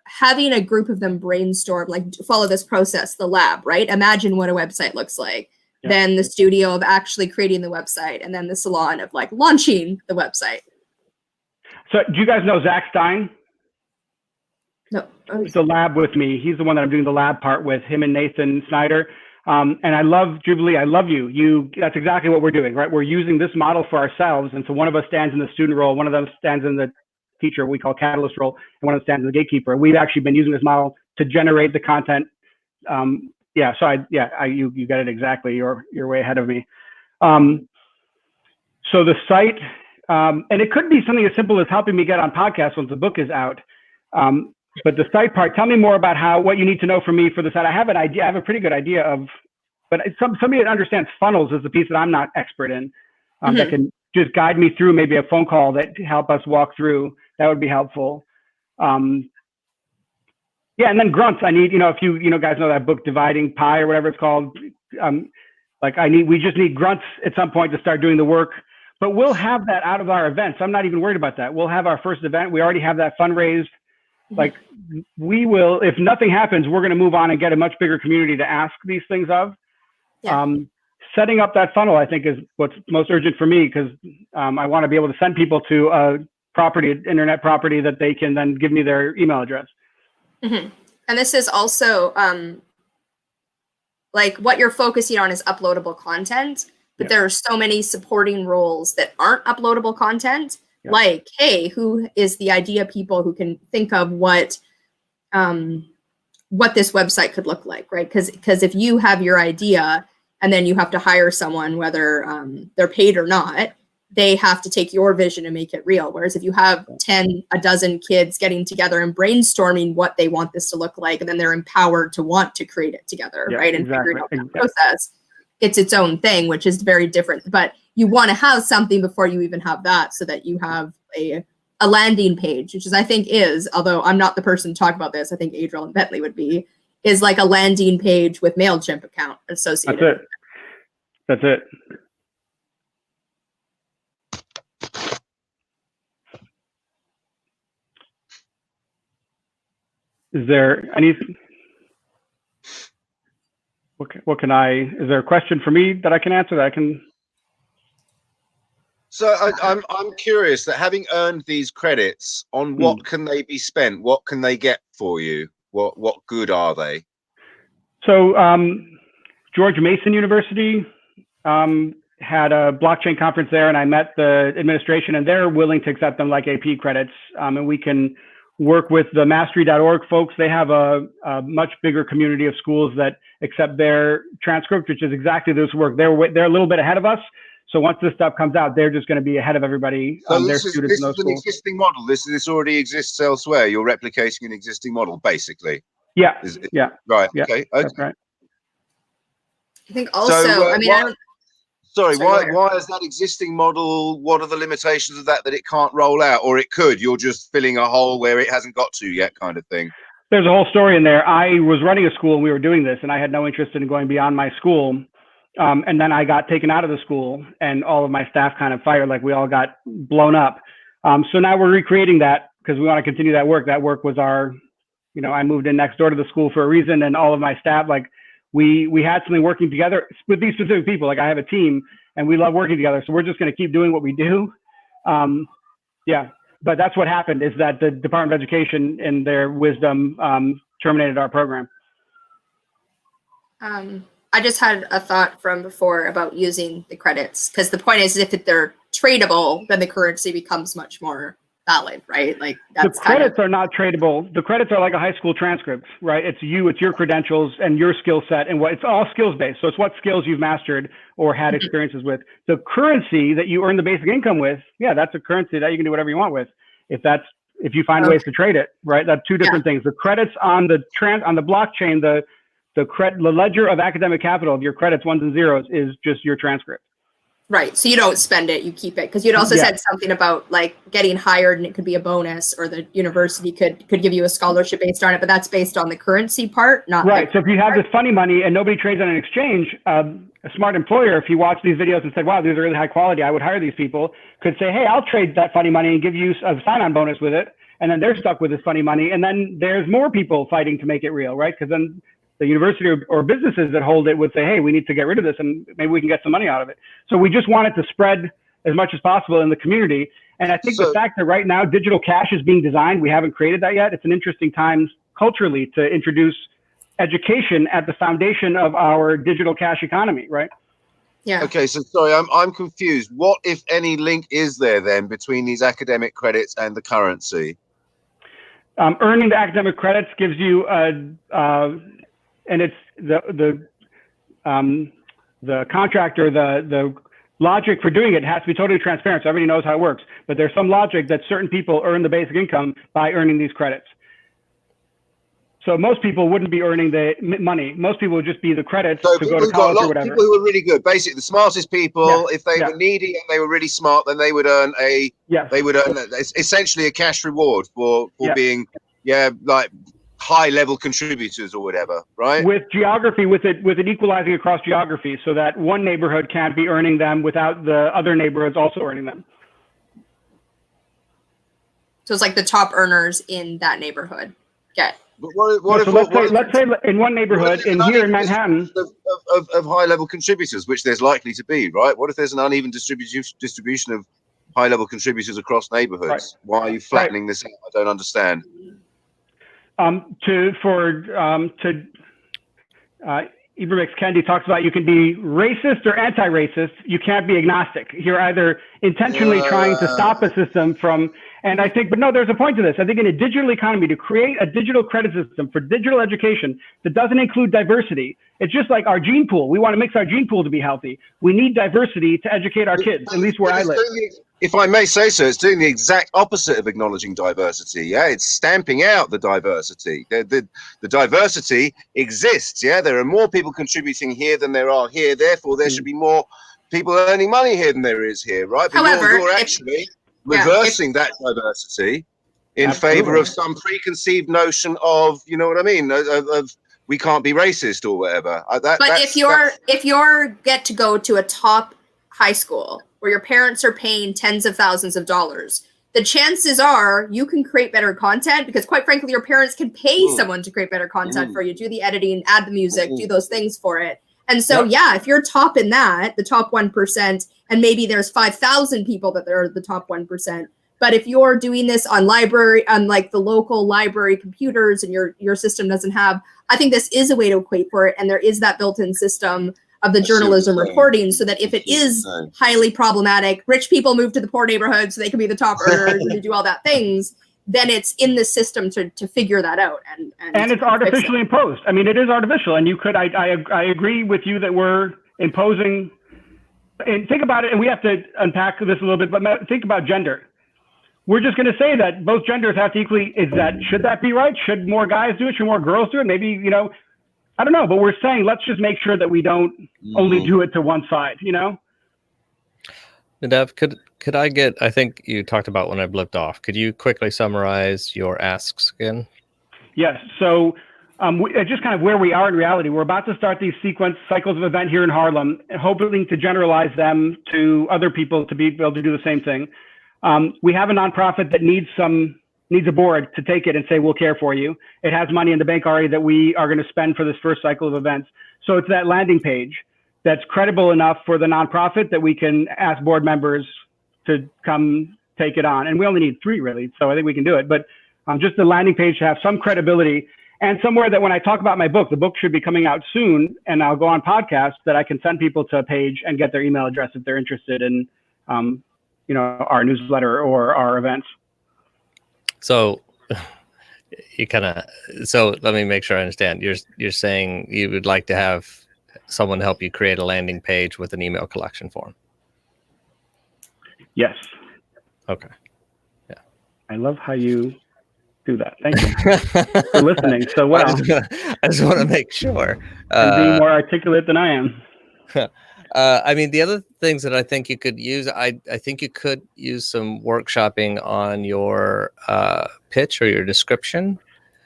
having a group of them brainstorm, like follow this process, the lab, right? Imagine what a website looks like. Then the studio of actually creating the website, and then the salon of like launching the website. So do you guys know Zach Stein? No. He's the lab with me. He's the one that I'm doing the lab part with, him and Nathan Snyder. And I love, Jubilee, I love you. That's exactly what we're doing, right? We're using this model for ourselves. And so one of us stands in the student role, one of them stands in the teacher, we call catalyst role, and one of them stands in the gatekeeper. We've actually been using this model to generate the content. You got it exactly. You're way ahead of me. So the site, and it could be something as simple as helping me get on podcasts once the book is out. But the site part, tell me more about what you need to know from me for the site. I have an idea. I have a pretty good idea of, but somebody that understands funnels is the piece that I'm not expert in, that can just guide me through maybe a phone call that help us walk through. That would be helpful. And then grunts. I need, if you guys know that book, Dividing Pie or whatever it's called. We just need grunts at some point to start doing the work. But we'll have that out of our events. I'm not even worried about that. We'll have our first event. We already have that fundraised. Like we will, if nothing happens, we're going to move on and get a much bigger community to ask these things of. Setting up that funnel, I think, is what's most urgent for me, because I want to be able to send people to a internet property that they can then give me their email address. And this is also like what you're focusing on is uploadable content, but there are so many supporting roles that aren't uploadable content. Like, hey, who is the idea people who can think of what this website could look like, right? Because if you have your idea and then you have to hire someone, whether they're paid or not, they have to take your vision and make it real. Whereas if you have a dozen kids getting together and brainstorming what they want this to look like, and then they're empowered to want to create it together, right? And figuring out that process, it's its own thing, which is very different. But you want to have something before you even have that, so that you have a landing page, which is, I think although I'm not the person to talk about this, I think Adriel and Bentley would be, is like a landing page with MailChimp account associated. That's it. Is there any? Is there a question for me that I can answer that I can? So I'm curious that having earned these credits, on what can they be spent? What can they get for you? What good are they? So George Mason University had a blockchain conference there, and I met the administration, and they're willing to accept them like AP credits, and we can work with the mastery.org folks. They have a much bigger community of schools that accept their transcript, which is exactly this work. They're a little bit ahead of us. So once this stuff comes out, they're just going to be ahead of everybody. So this is an existing model. This already exists elsewhere. You're replicating an existing model, basically. Yeah. Right. Yeah, okay. That's right. I think also, why is that existing model? What are the limitations of that it can't roll out, or it could? You're just filling a hole where it hasn't got to yet, kind of thing. There's a whole story in there. I was running a school and we were doing this, and I had no interest in going beyond my school. And then I got taken out of the school, and all of my staff kind of fired, like we all got blown up. So now we're recreating that because we want to continue that work. That work was I moved in next door to the school for a reason, and all of my staff, like we had something working together with these specific people. Like I have a team and we love working together. So we're just going to keep doing what we do. But that's what happened, is that the Department of Education, in their wisdom, terminated our program. I just had a thought from before about using the credits, because the point is, if they're tradable, then the currency becomes much more valid, right? Like the that's credits are not tradable. The credits are like a high school transcript, right? It's your credentials and your skill set, and it's all skills based. So it's what skills you've mastered or had experiences with. The currency that you earn the basic income with, yeah, that's a currency that you can do whatever you want with. If you find ways to trade it, right? That's two different things. The credits on the blockchain, the ledger of academic capital of your credits, ones and zeros, is just your transcript. Right. So you don't spend it, you keep it. Because you'd also said something about like getting hired and it could be a bonus, or the university could give you a scholarship based on it, but that's based on the currency part, not right. So if you have this funny money and nobody trades on an exchange, a smart employer, if you watch these videos and said, wow, these are really high quality, I would hire these people, could say, hey, I'll trade that funny money and give you a sign-on bonus with it. And then they're stuck with this funny money. And then there's more people fighting to make it real, right? Because then the university or businesses that hold it would say, hey, we need to get rid of this and maybe we can get some money out of it. So we just want it to spread as much as possible in the community. And I think the fact that right now digital cash is being designed, we haven't created that yet. It's an interesting time culturally to introduce education at the foundation of our digital cash economy, right? Yeah. Okay, so sorry, I'm confused. What, if any, link is there then between these academic credits and the currency? Earning the academic credits gives you and it's the contract or the logic for doing it has to be totally transparent, so everybody knows how it works. But there's some logic that certain people earn the basic income by earning these credits. So most people wouldn't be earning the money. Most people would just be the credits to go to college or whatever. People who are really good, basically the smartest people. If they were needy and they were really smart, then they would earn essentially a cash reward for being like high level contributors or whatever, right? With geography, with it equalizing across geography, so that one neighborhood can't be earning them without the other neighborhoods also earning them. So it's like the top earners in that neighborhood get. But let's say in one neighborhood here in Manhattan of high level contributors, which there's likely to be, right? What if there's an uneven distribution of high level contributors across neighborhoods? Right. Why are you flattening this out? I don't understand. Ibrahim X. Kendi talks about you can be racist or anti-racist. You can't be agnostic. You're either intentionally trying to stop a system from, and I think, but no, there's a point to this. I think in a digital economy, to create a digital credit system for digital education that doesn't include diversity, it's just like our gene pool. We want to mix our gene pool to be healthy. We need diversity to educate our kids, at least where I live. If I may say so, it's doing the exact opposite of acknowledging diversity. Yeah, it's stamping out the diversity. The diversity exists. Yeah, there are more people contributing here than there are here. Therefore, there should be more people earning money here than there is here, right? But however, you're actually reversing that diversity in favor of some preconceived notion of, you know what I mean, of we can't be racist or whatever. But if you're get to go to a top high school where your parents are paying tens of thousands of dollars, the chances are you can create better content because, quite frankly, your parents can pay someone to create better content for you, do the editing, add the music, do those things for it. And so, if you're top in that, the top 1%, and maybe there's 5,000 people that they're the top 1%. But if you're doing this on like the local library computers and your system doesn't have, I think this is a way to equate for it. And there is that built-in system of the journalism reporting, so that if it is highly problematic, rich people move to the poor neighborhoods so they can be the top earners and they do all that things, then it's in the system to figure that out. And it's artificially imposed. I mean, it is artificial. And you could, I agree with you that we're imposing, and think about it, and we have to unpack this a little bit, but think about gender. We're just going to say that both genders have to equally, should that be right? Should more guys do it? Should more girls do it? Maybe, I don't know, but we're saying, let's just make sure that we don't only do it to one side, Nadav, could I get, I think you talked about when I blipped off. Could you quickly summarize your asks again? Yes. So just kind of where we are in reality, we're about to start these cycles of event here in Harlem, hoping to generalize them to other people to be able to do the same thing. We have a nonprofit that needs a board to take it and say, we'll care for you. It has money in the bank already that we are going to spend for this first cycle of events. So it's that landing page that's credible enough for the nonprofit that we can ask board members to come take it on. And we only need 3 really. So I think we can do it, but just the landing page to have some credibility and somewhere that when I talk about my book, the book should be coming out soon and I'll go on podcasts that I can send people to a page and get their email address if they're interested in, our newsletter or our events. So you kind of, so let me make sure I understand. You're saying you would like to have someone help you create a landing page with an email collection form. Yes. Okay. Yeah. I love how you do that. Thank you for listening so well. I just want to make sure. And being more articulate than I am. I mean, the other things that I think you could use, I think you could use some workshopping on your pitch or your description.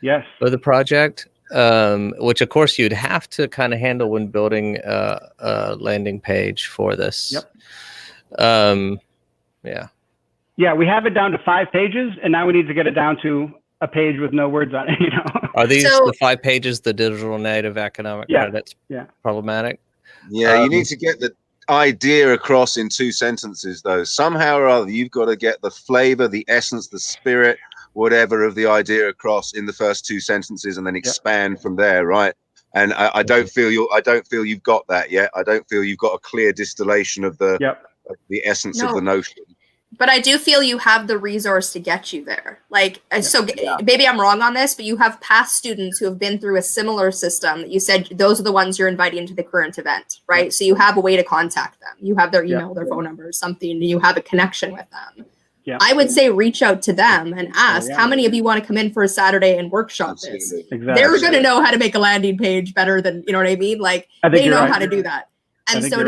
Yes. For the project, which of course you'd have to kind of handle when building a landing page for this. Yep. Yeah. Yeah, we have it down to 5 pages, and now we need to get it down to a page with no words on it. You know. Are these the 5 pages the digital native economic credits? Yeah. Problematic. Yeah, you need to get the idea across in 2 sentences, though. Somehow or other, you've got to get the flavor, the essence, the spirit, whatever of the idea across in the first 2 sentences, and then expand from there, right? And I don't feel you've got that yet. I don't feel you've got a clear distillation of the essence of the notion. But I do feel you have the resource to get you there. Like, so maybe I'm wrong on this, but you have past students who have been through a similar system that you said those are the ones you're inviting into the current event, right? So you have a way to contact them. You have their email, their phone number, something, you have a connection with them. Yeah. I would say reach out to them and ask how many of you want to come in for a Saturday and workworkship this. Exactly. They're going to know how to make a landing page better than, you know what I mean? Like they know how to do that. And so,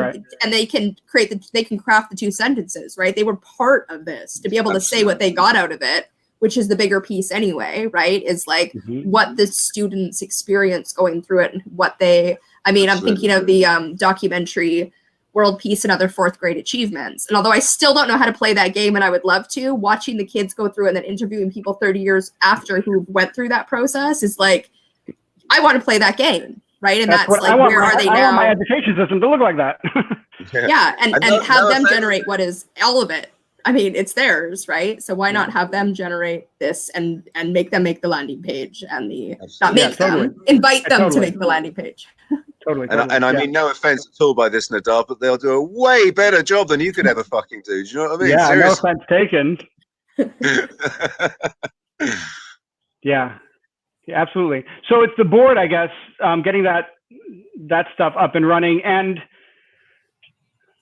and they can craft the 2 sentences, right? They were part of this to be able to say what they got out of it, which is the bigger piece anyway, right? Is like what the students experience going through it and what they, I mean, I'm thinking of the documentary World Peace and Other 4th Grade Achievements. And although I still don't know how to play that game and I would love to, watching the kids go through and then interviewing people 30 years after who went through that process is like, I want to play that game. Right. And that's like, where are they now? I want my education system to look like that. Yeah. And have them generate what is all of it. I mean, it's theirs, right? So why not have them generate this and make them make the landing page and invite them to make the landing page. Totally. And I mean, no offense at all by this, Nadav, but they'll do a way better job than you could ever fucking do. Do you know what I mean? Yeah, seriously. No offense taken. Yeah. Yeah, absolutely. So it's the board, I guess, getting that stuff up and running. And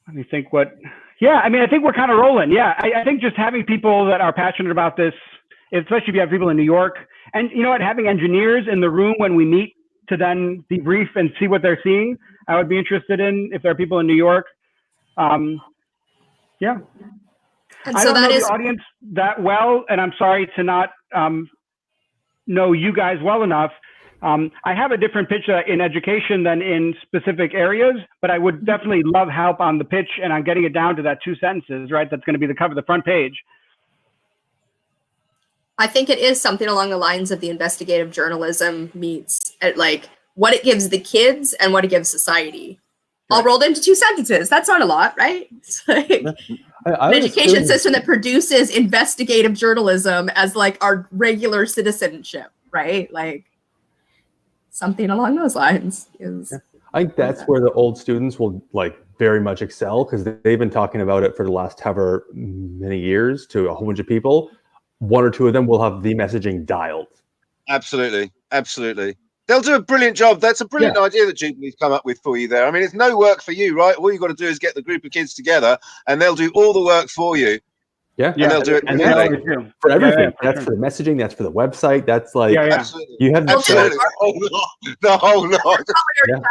let me think I mean, I think we're kind of rolling. Yeah, I think just having people that are passionate about this, especially if you have people in New York, and you know what, having engineers in the room when we meet to then debrief and see what they're seeing, I would be interested in if there are people in New York. Yeah. And I don't know the audience that well, and I'm sorry to not know you guys well enough. I have a different pitch in education than in specific areas, but I would definitely love help on the pitch and on getting it down to that 2 sentences, right? That's going to be the cover, the front page. I think it is something along the lines of the investigative journalism meets at like what it gives the kids and what it gives society. All rolled into 2 sentences. That's not a lot, right? It's like an education system that produces investigative journalism as like our regular citizenship, right? Like something along those lines is. I think that's where the old students will like very much excel because they've been talking about it for the last however many years to a whole bunch of people. 1 or 2 of them will have the messaging dialed. Absolutely. They'll do a brilliant job. That's a brilliant idea that Jubilee's come up with for you there. I mean, it's no work for you, right? All you've got to do is get the group of kids together and they'll do all the work for you. Yeah. And they'll do it for everything. That's for the messaging. That's for the website. That's like, you have the whole lot.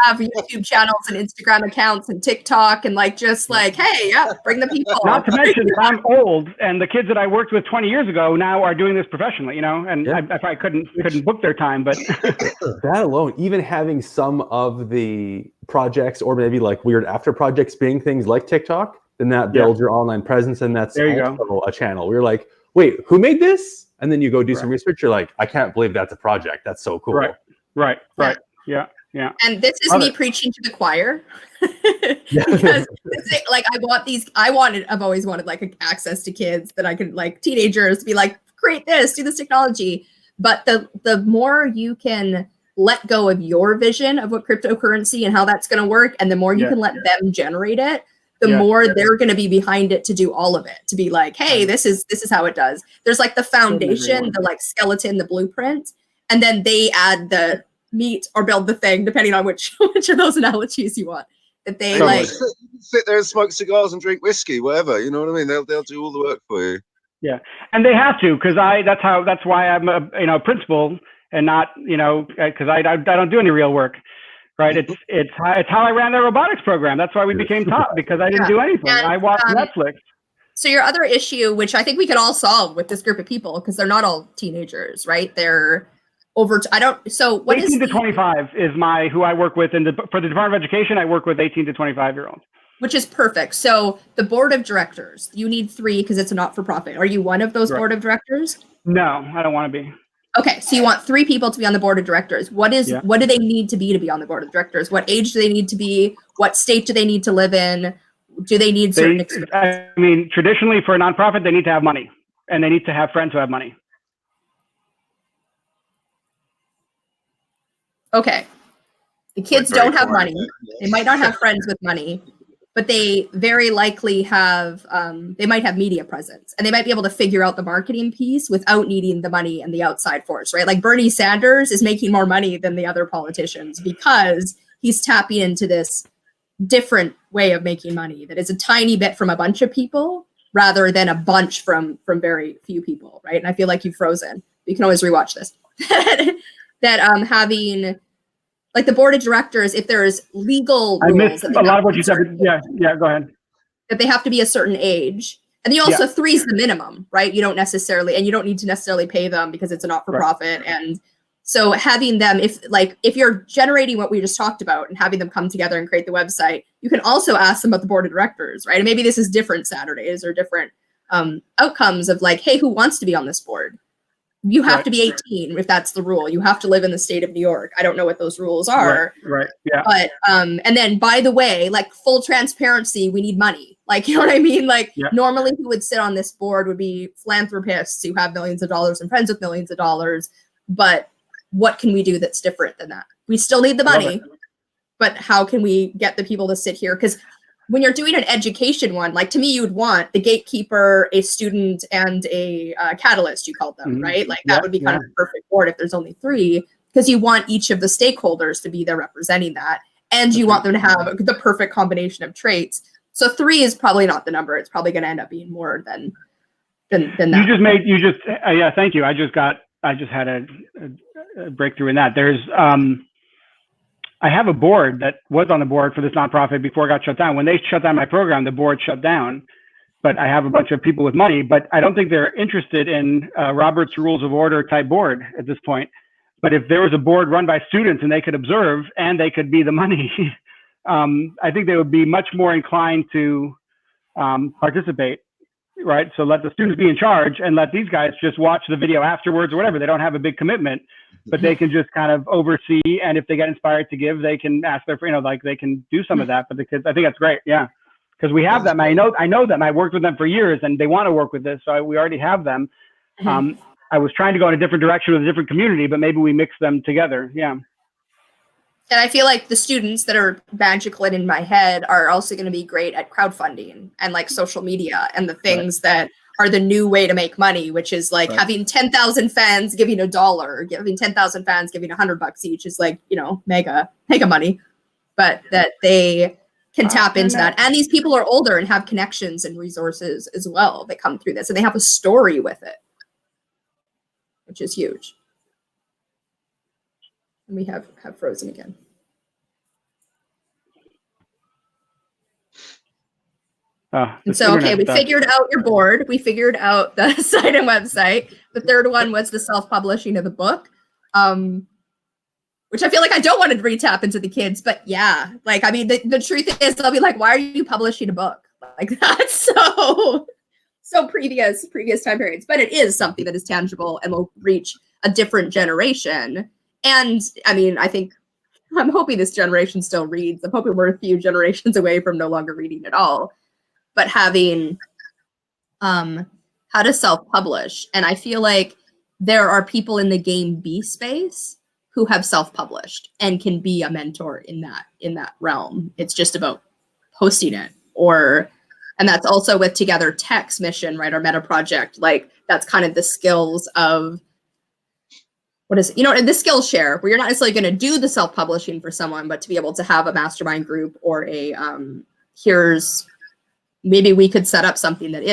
Have YouTube channels and Instagram accounts and TikTok and like, just like, hey, bring the people. Not to mention I'm old and the kids that I worked with 20 years ago now are doing this professionally, you know, and I probably couldn't book their time, but that alone, even having some of the projects or maybe like weird after projects being things like TikTok, then that builds your online presence, and that's also a channel. We're like, wait, who made this? And then you go do some research. You're like, I can't believe that's a project. That's so cool. Right. Yeah. And this is me preaching to the choir because like I've always wanted like access to kids that I could like teenagers be like, create this, do this technology. But the more you can let go of your vision of what cryptocurrency and how that's going to work, and the more you can let them generate it, the more they're going to be behind it to do all of it, to be like, hey, this is how it does. There's like the foundation, the like skeleton, the blueprint, and then they add the meat or build the thing, depending on which of those analogies you want. That they like sit there and smoke cigars and drink whiskey, whatever. You know what I mean? They'll do all the work for you. Yeah, and they have to, because that's why I'm a principal and not because I don't do any real work. Right, it's how I ran the robotics program. That's why we became top, because I didn't do anything. And, I watched Netflix. So your other issue, which I think we could all solve with this group of people, because they're not all teenagers, right? They're over. So what 18 to 25 is who I work with, and for the Department of Education, I work with 18 to 25-year-olds. Which is perfect. So the board of directors, you need 3 because it's a not-for-profit. Are you one of those board of directors? No, I don't want to be. Okay, so you want 3 people to be on the board of directors. What do they need to be on the board of directors? What age do they need to be? What state do they need to live in? Do they need certain experience? I mean, traditionally for a nonprofit, they need to have money, and they need to have friends who have money. Okay. The kids don't have money. They might not have friends with money, but they very likely have, they might have media presence, and they might be able to figure out the marketing piece without needing the money and the outside force, right? Like Bernie Sanders is making more money than the other politicians because he's tapping into this different way of making money that is a tiny bit from a bunch of people rather than a bunch from very few people, right? And I feel like you've frozen. You can always rewatch this. that having like the board of directors, if there's legal rules, I missed a lot of what you said. Yeah, go ahead. That they have to be a certain age. And you also 3 is the minimum, right? You don't necessarily, and you don't need to necessarily pay them because it's a not-for-profit. Right. And so having them, if you're generating what we just talked about and having them come together and create the website, you can also ask them about the board of directors, right? And maybe this is different Saturdays or different outcomes of like, hey, who wants to be on this board? You have to be 18 if that's the rule. You have to live in the state of New York. I don't know what those rules are. Right. Yeah. But and then by the way, like full transparency, we need money. Like, you know what I mean? Like normally who would sit on this board would be philanthropists who have millions of dollars and friends with millions of dollars. But what can we do that's different than that? We still need the money, but how can we get the people to sit here? Because when you're doing an education one, like to me, you would want the gatekeeper, a student, and a catalyst, you called them, right? Like that would be kind of a perfect board if there's only 3, because you want each of the stakeholders to be there representing that. And you want them to have the perfect combination of traits. So 3 is probably not the number. It's probably going to end up being more than that. Thank you. I just had a breakthrough in that. There's, I have a board that was on the board for this nonprofit before it got shut down. When they shut down my program, the board shut down. But I have a bunch of people with money, but I don't think they're interested in Robert's Rules of Order type board at this point. But if there was a board run by students and they could observe and they could be the money, I think they would be much more inclined to participate, right? So let the students be in charge and let these guys just watch the video afterwards or whatever. They don't have a big commitment, but they can just kind of oversee. And if they get inspired to give, they can ask their, like they can do some of that for the kids. I think that's great. Yeah. Because we have them. I know them. I worked with them for years and they want to work with this. So we already have them. I was trying to go in a different direction with a different community, but maybe we mix them together. Yeah. And I feel like the students that are magical in my head are also going to be great at crowdfunding and like social media and the things that are the new way to make money, which is like having 10,000 fans giving $1, giving 10,000 fans giving $100 each is like, mega money, but that they can tap into that. And these people are older and have connections and resources as well that come through this, and they have a story with it, which is huge. And we have frozen again. And so, okay, we figured out your board. We figured out the site and website. The third one was the self-publishing of the book, which I feel like I don't want to re-tap into the kids. But yeah, like, I mean, the truth is they'll be like, why are you publishing a book? Like that's so previous time periods. But it is something that is tangible and will reach a different generation. And I mean, I'm hoping this generation still reads. I'm hoping we're a few generations away from no longer reading at all. But having how to self-publish. And I feel like there are people in the Game B space who have self-published and can be a mentor in that realm. It's just about posting it and that's also with Together Tech's mission, right? Our meta project, like that's kind of the skills of, what is it? The skills share, where you're not necessarily going to do the self-publishing for someone, but to be able to have a mastermind group or maybe we could set up something that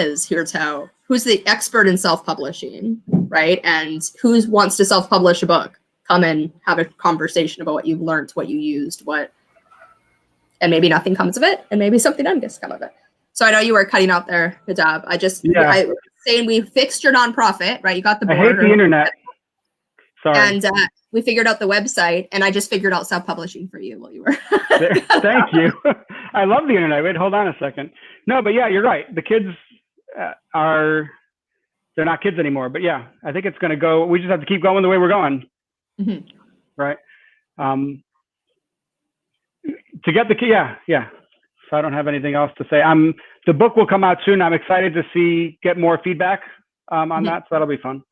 who's the expert in self-publishing, right? And who wants to self-publish a book? Come and have a conversation about what you've learned, what you used, and maybe nothing comes of it, and maybe something does come of it. So I know you were cutting out there, Hijab. I was saying we fixed your nonprofit, right? You got the board. I hate the internet. Sorry. And we figured out the website, and I just figured out self-publishing for you while you were. Thank you. I love the internet. Wait, hold on a second. No, but yeah, you're right. The kids they're not kids anymore. But yeah, I think it's going to go. We just have to keep going the way we're going. Mm-hmm. Right. To get yeah. So I don't have anything else to say. The book will come out soon. I'm excited to get more feedback on that. So that'll be fun.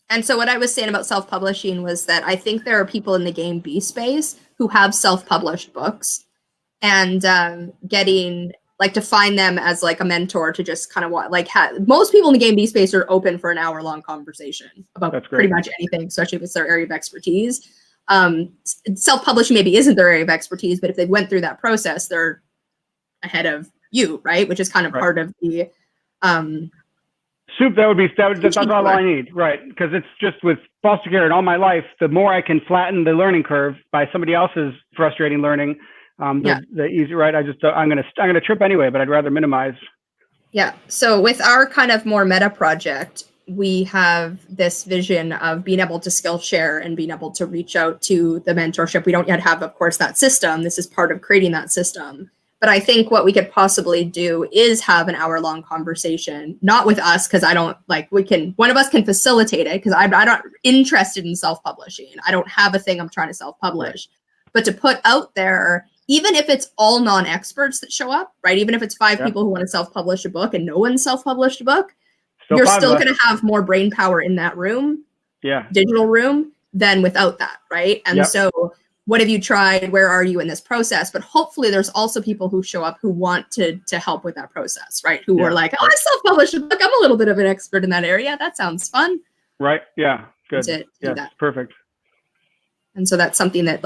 And so what I was saying about self-publishing was that I think there are people in the Game B space who have self-published books, and to find them as like a mentor to just kind of most people in the Game B space are open for an hour-long conversation about pretty much anything, especially if it's their area of expertise. Self-publishing maybe isn't their area of expertise, but if they went through that process, they're ahead of you, right? Which is kind of part of the Soup, that's all I need, right? Because it's just with foster care and all my life, the more I can flatten the learning curve by somebody else's frustrating learning, the easier, right? I'm gonna trip anyway, but I'd rather minimize. Yeah. So with our kind of more meta project, we have this vision of being able to skill share and being able to reach out to the mentorship. We don't yet have, of course, that system. This is part of creating that system. But I think what we could possibly do is have an hour-long conversation, not with us, because one of us can facilitate it, because I'm not interested in self-publishing. I don't have a thing I'm trying to self-publish. But to put out there, even if it's all non-experts that show up, right? Even if it's 5 people who want to self-publish a book and no one self-published a book, you're still going to have more brain power in that room, digital room, than without that, right? And so what have you tried? Where are you in this process? But hopefully there's also people who show up who want to help with that process, right? Who are like, I self-published a book. I'm a little bit of an expert in that area. That sounds fun. Right. Yeah. Good. To do that. Perfect. And so that's something that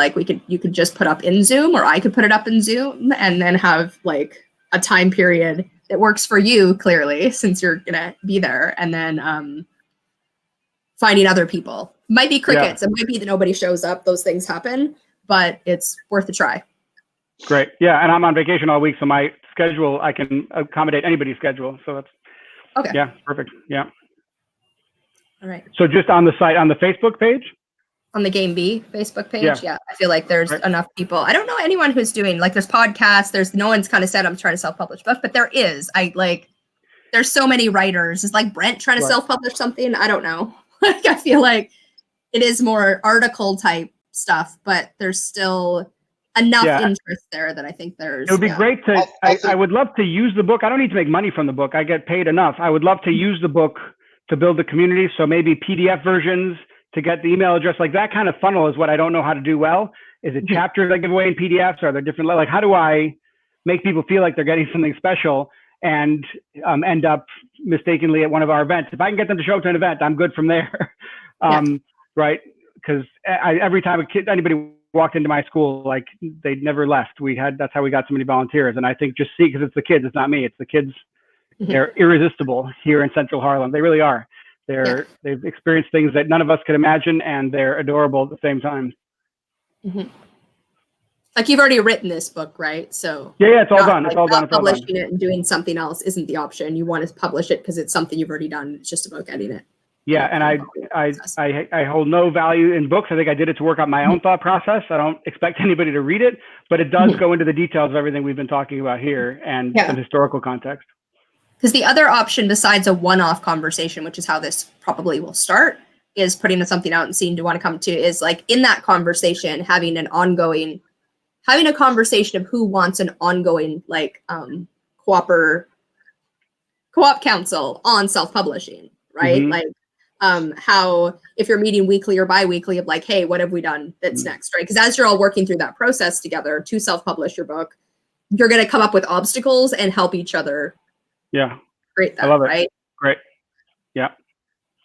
you could just put up in Zoom, or I could put it up in Zoom, and then have like a time period that works for you, clearly, since you're going to be there. And then finding other people. Might be crickets. It might be that nobody shows up. Those things happen. But it's worth a try. Great. Yeah. And I'm on vacation all week, so my schedule, I can accommodate anybody's schedule. So that's okay. Yeah. Perfect. Yeah. All right. So just on the site, on the Facebook page? On the Game B Facebook page. Yeah. I feel like there's enough people. I don't know anyone who's doing, there's podcasts. No one's kind of said I'm trying to self-publish book, but there is. There's so many writers. Is like Brent trying to self-publish something? I don't know. I feel like it is more article type stuff, but there's still enough interest there that I think there's. It would be great to. I would love to use the book. I don't need to make money from the book. I get paid enough. I would love to use the book to build a community. So maybe PDF versions to get the email address. Like that kind of funnel is what I don't know how to do well. Is it chapters I give away in PDFs? Are there different? Like how do I make people feel like they're getting something special and end up mistakenly at one of our events? If I can get them to show up to an event, I'm good from there. Right. Because every time anybody walked into my school, like they never left. That's how we got so many volunteers. And I think because it's the kids, it's not me, it's the kids. They're irresistible here in Central Harlem. They really are. They've experienced things that none of us could imagine, and they're adorable at the same time. Like you've already written this book, right? So it's all done. It's all done. Publishing it and doing something else isn't the option. You want to publish it because it's something you've already done. It's just about getting it. Yeah, and I hold no value in books. I think I did it to work out my own thought process. I don't expect anybody to read it, but it does go into the details of everything we've been talking about here and some historical context. Because the other option besides a one-off conversation, which is how this probably will start, is putting something out and seeing to want to come to, is like in that conversation, having a conversation of who wants an ongoing co-op council on self-publishing, right? How if you're meeting weekly or bi-weekly of hey, what have we done that's next, right? Because as you're all working through that process together to self-publish your book, you're going to come up with obstacles and help each other. Yeah. Create that, I love it. right? Great. Yeah.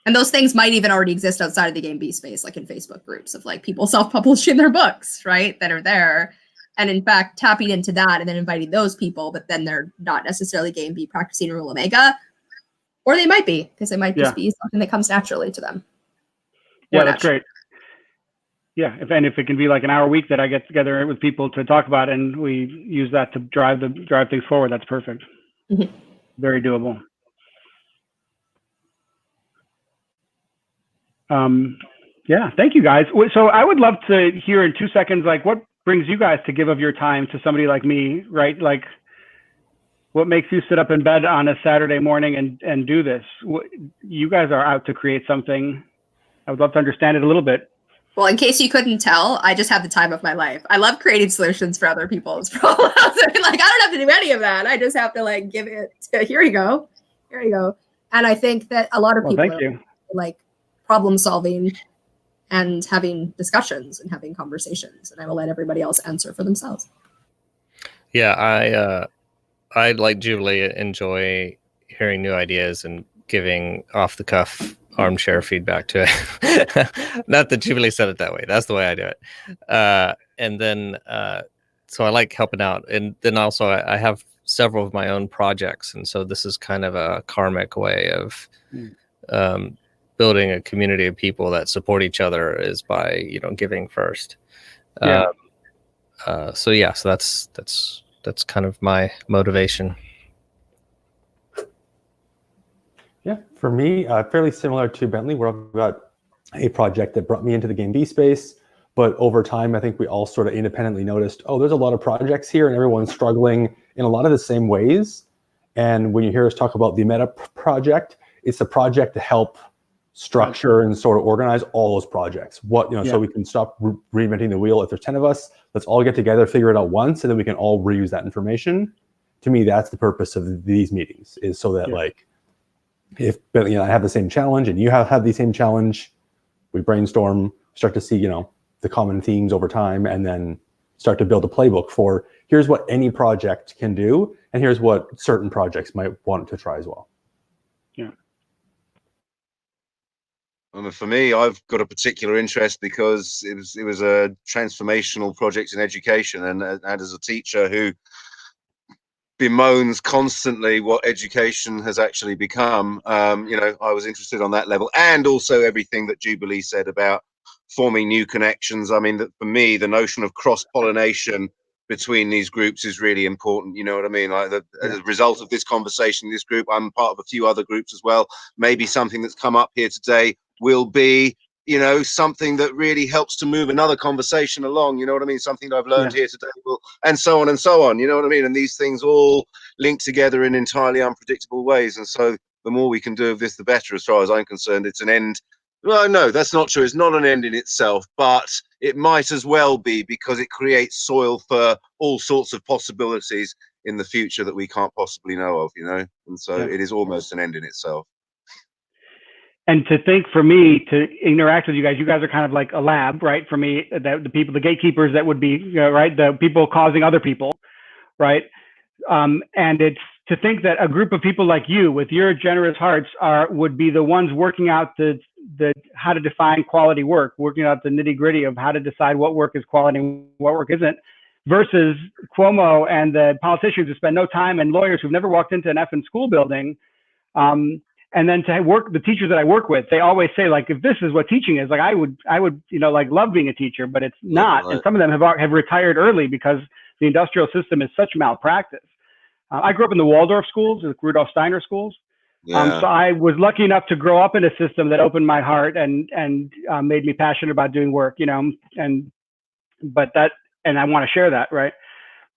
And those things might even already exist outside of the Game B space, like in Facebook groups of like people self-publishing their books, right? That are there. And in fact, tapping into that and then inviting those people, but then they're not necessarily Game B practicing Rule Omega. Or they might be, because it might just be something that comes naturally to them. Yeah, that's great. Yeah, if it can be like an hour a week that I get together with people to talk about, and we use that to drive things forward, that's perfect. Mm-hmm. Very doable. Yeah, thank you guys. So I would love to hear in 2 seconds, like what brings you guys to give of your time to somebody like me, right? Like what makes you sit up in bed on a Saturday morning and do this? You guys are out to create something. I would love to understand it a little bit. Well, in case you couldn't tell, I just have the time of my life. I love creating solutions for other people's problems. I mean, like, I don't have to do any of that. I just have to like give it to, here you go. And I think that a lot of people are like problem solving and having discussions and having conversations, and I will let everybody else answer for themselves. Yeah, I like Jubilee enjoy hearing new ideas and giving off the cuff armchair feedback to it. Not that Jubilee said it that way. That's the way I do it. And then, so I like helping out. And then also I have several of my own projects. And so this is kind of a karmic way of building a community of people that support each other is by, giving first. So that's kind of my motivation. Yeah, for me, fairly similar to Bentley, where I've got a project that brought me into the Game B space. But over time, I think we all sort of independently noticed, oh, there's a lot of projects here and everyone's struggling in a lot of the same ways. And when you hear us talk about the Meta project, it's a project to help structure and sort of organize all those projects. So we can stop reinventing the wheel. If there's 10 of us, let's all get together, figure it out once, and then we can all reuse that information. To me, that's the purpose of these meetings, is so that like, if I have the same challenge and you have the same challenge, we brainstorm, start to see, the common themes over time, and then start to build a playbook for here's what any project can do, and here's what certain projects might want to try as well. Yeah. I mean, for me, I've got a particular interest because it was a transformational project in education, and as a teacher who bemoans constantly what education has actually become, I was interested on that level, and also everything that Jubilee said about forming new connections. I mean, that for me, the notion of cross-pollination between these groups is really important. You know what I mean? Like as a result of this conversation, this group, I'm part of a few other groups as well. Maybe something that's come up here today will be, something that really helps to move another conversation along. You know what I mean? Something that I've learned here today will, and so on and so on. You know what I mean? And these things all link together in entirely unpredictable ways. And so the more we can do of this, the better, as far as I'm concerned. It's an end. Well, no, that's not true. It's not an end in itself, but it might as well be, because it creates soil for all sorts of possibilities in the future that we can't possibly know of, And so it is almost an end in itself. And to think, for me to interact with you guys are kind of like a lab, right? For me, the people, the gatekeepers that would be, right? The people causing other people, right? And it's to think that a group of people like you, with your generous hearts, would be the ones working out the how to define quality work, working out the nitty gritty of how to decide what work is quality and what work isn't, versus Cuomo and the politicians who spend no time, and lawyers who've never walked into an effing school building. And then to work, the teachers that I work with, they always say, like, if this is what teaching is, like, I would, like, love being a teacher, but it's not. Right. And some of them have retired early because the industrial system is such malpractice. I grew up in the Waldorf schools, the Rudolf Steiner schools. Yeah. So I was lucky enough to grow up in a system that opened my heart and made me passionate about doing work, and I want to share that, right?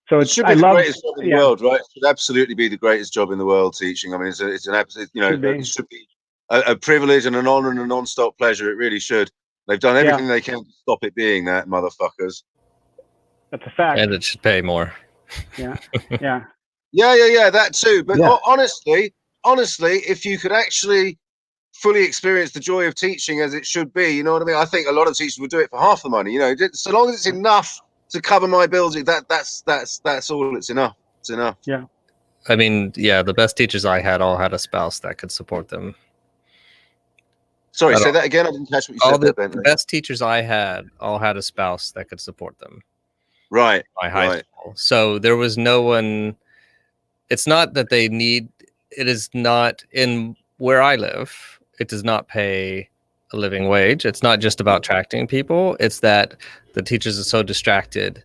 So it should be the greatest job in the world, right? It should absolutely be the greatest job in the world, teaching. I mean, it's an absolute, it should be a privilege and an honor and a non-stop pleasure. It really should. They've done everything they can to stop it being that, motherfuckers. That's a fact. And it should pay more. Yeah. That too. But honestly, if you could actually fully experience the joy of teaching as it should be, you know what I mean? I think a lot of teachers would do it for half the money. So long as it's enough to cover my bills, that's all it's enough. It's enough. Yeah. I mean, yeah, the best teachers I had all had a spouse that could support them. Sorry, say that again. I didn't catch what you said there, Ben. The best teachers I had all had a spouse that could support them. Right. My high school. So there was no one. It's not that they need. It is not in where I live. It does not pay a living wage. It's not just about attracting people. It's that the teachers are so distracted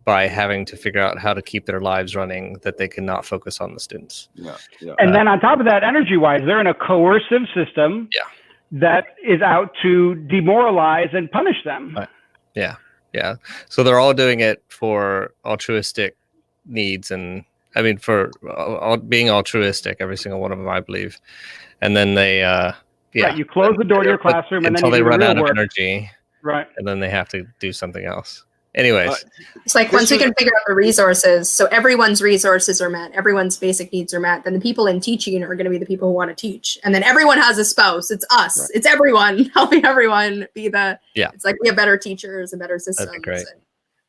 by having to figure out how to keep their lives running that they cannot focus on the students. Yeah. And then on top of that, energy-wise, they're in a coercive system. Yeah. That is out to demoralize and punish them. Yeah. So they're all doing it for altruistic needs, and I mean for being altruistic, every single one of them, I believe. And then they, right, you close the door to your classroom, and until then you they run out of work. energy, right? And then they have to do something else. Anyways, it's like once we can figure out the resources, so everyone's resources are met, everyone's basic needs are met, then the people in teaching are going to be the people who want to teach. And then everyone has a spouse. It's us. Right. It's everyone helping everyone be the, it's like we have better teachers and better systems. That'd be great.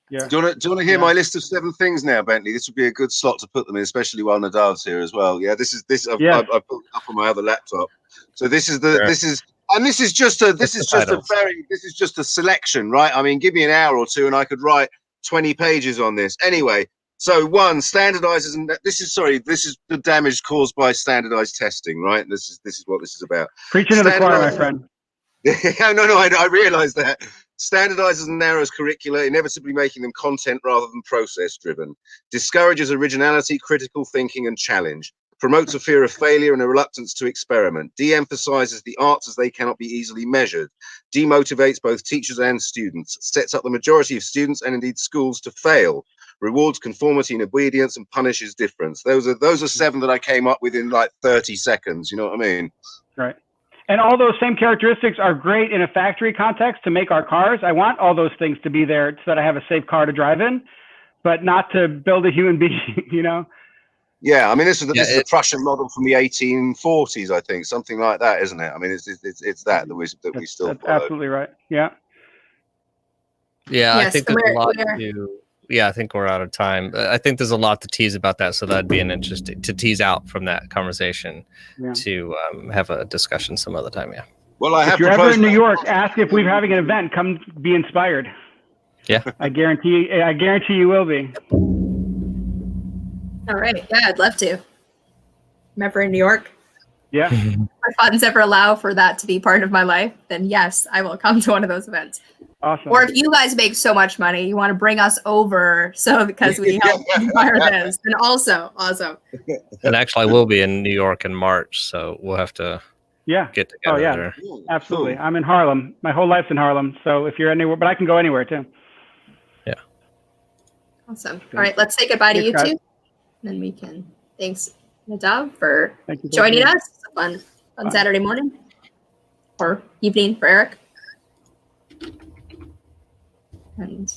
Yeah. Do you want to hear my list of 7 things now, Bentley? This would be a good slot to put them in, especially while Nadav's here as well. Yeah, this I put it up on my other laptop. So this is this is just a selection, right? I mean, give me an hour or two and I could write 20 pages on this. Anyway, so 1, standardizes, and this is the damage caused by standardized testing, right? This is what this is about. Preaching to the choir, my friend. No, I realize that. Standardizes and narrows curricula, inevitably making them content rather than process driven. Discourages originality, critical thinking, and challenge. Promotes a fear of failure and a reluctance to experiment. De-emphasizes the arts as they cannot be easily measured. Demotivates both teachers and students. Sets up the majority of students and indeed schools to fail. Rewards conformity and obedience and punishes difference. Those are 7 that I came up with in like 30 seconds. You know what I mean? Right. And all those same characteristics are great in a factory context to make our cars. I want all those things to be there so that I have a safe car to drive in, but not to build a human being, you know? Yeah, I mean, this is the Prussian model from the 1840s, I think, something like that, isn't it? I mean, it's that we still that's follow. Absolutely right. Yeah. Yeah, yes, I think there's a lot to. Yeah, I think we're out of time. I think there's a lot to tease about that, so that'd be an interesting to tease out from that conversation to have a discussion some other time. Yeah. Well, if you're ever in New York, ask if we're having an event. Come be inspired. Yeah. I guarantee you will be. All right. Yeah, I'd love to. I'm ever in New York. Yeah. If my funds ever allow for that to be part of my life, then yes, I will come to one of those events. Awesome. Or if you guys make so much money, you want to bring us over because we help inspire this, then also awesome. And actually, I will be in New York in March, so we'll have to get together. Oh yeah, there. Absolutely. I'm in Harlem. My whole life's in Harlem, so if you're anywhere, but I can go anywhere too. Yeah. Awesome. All right, let's say goodbye to you two. Then we can. Thanks, Nadav, for joining us. It's a fun Saturday morning or evening for Eric. And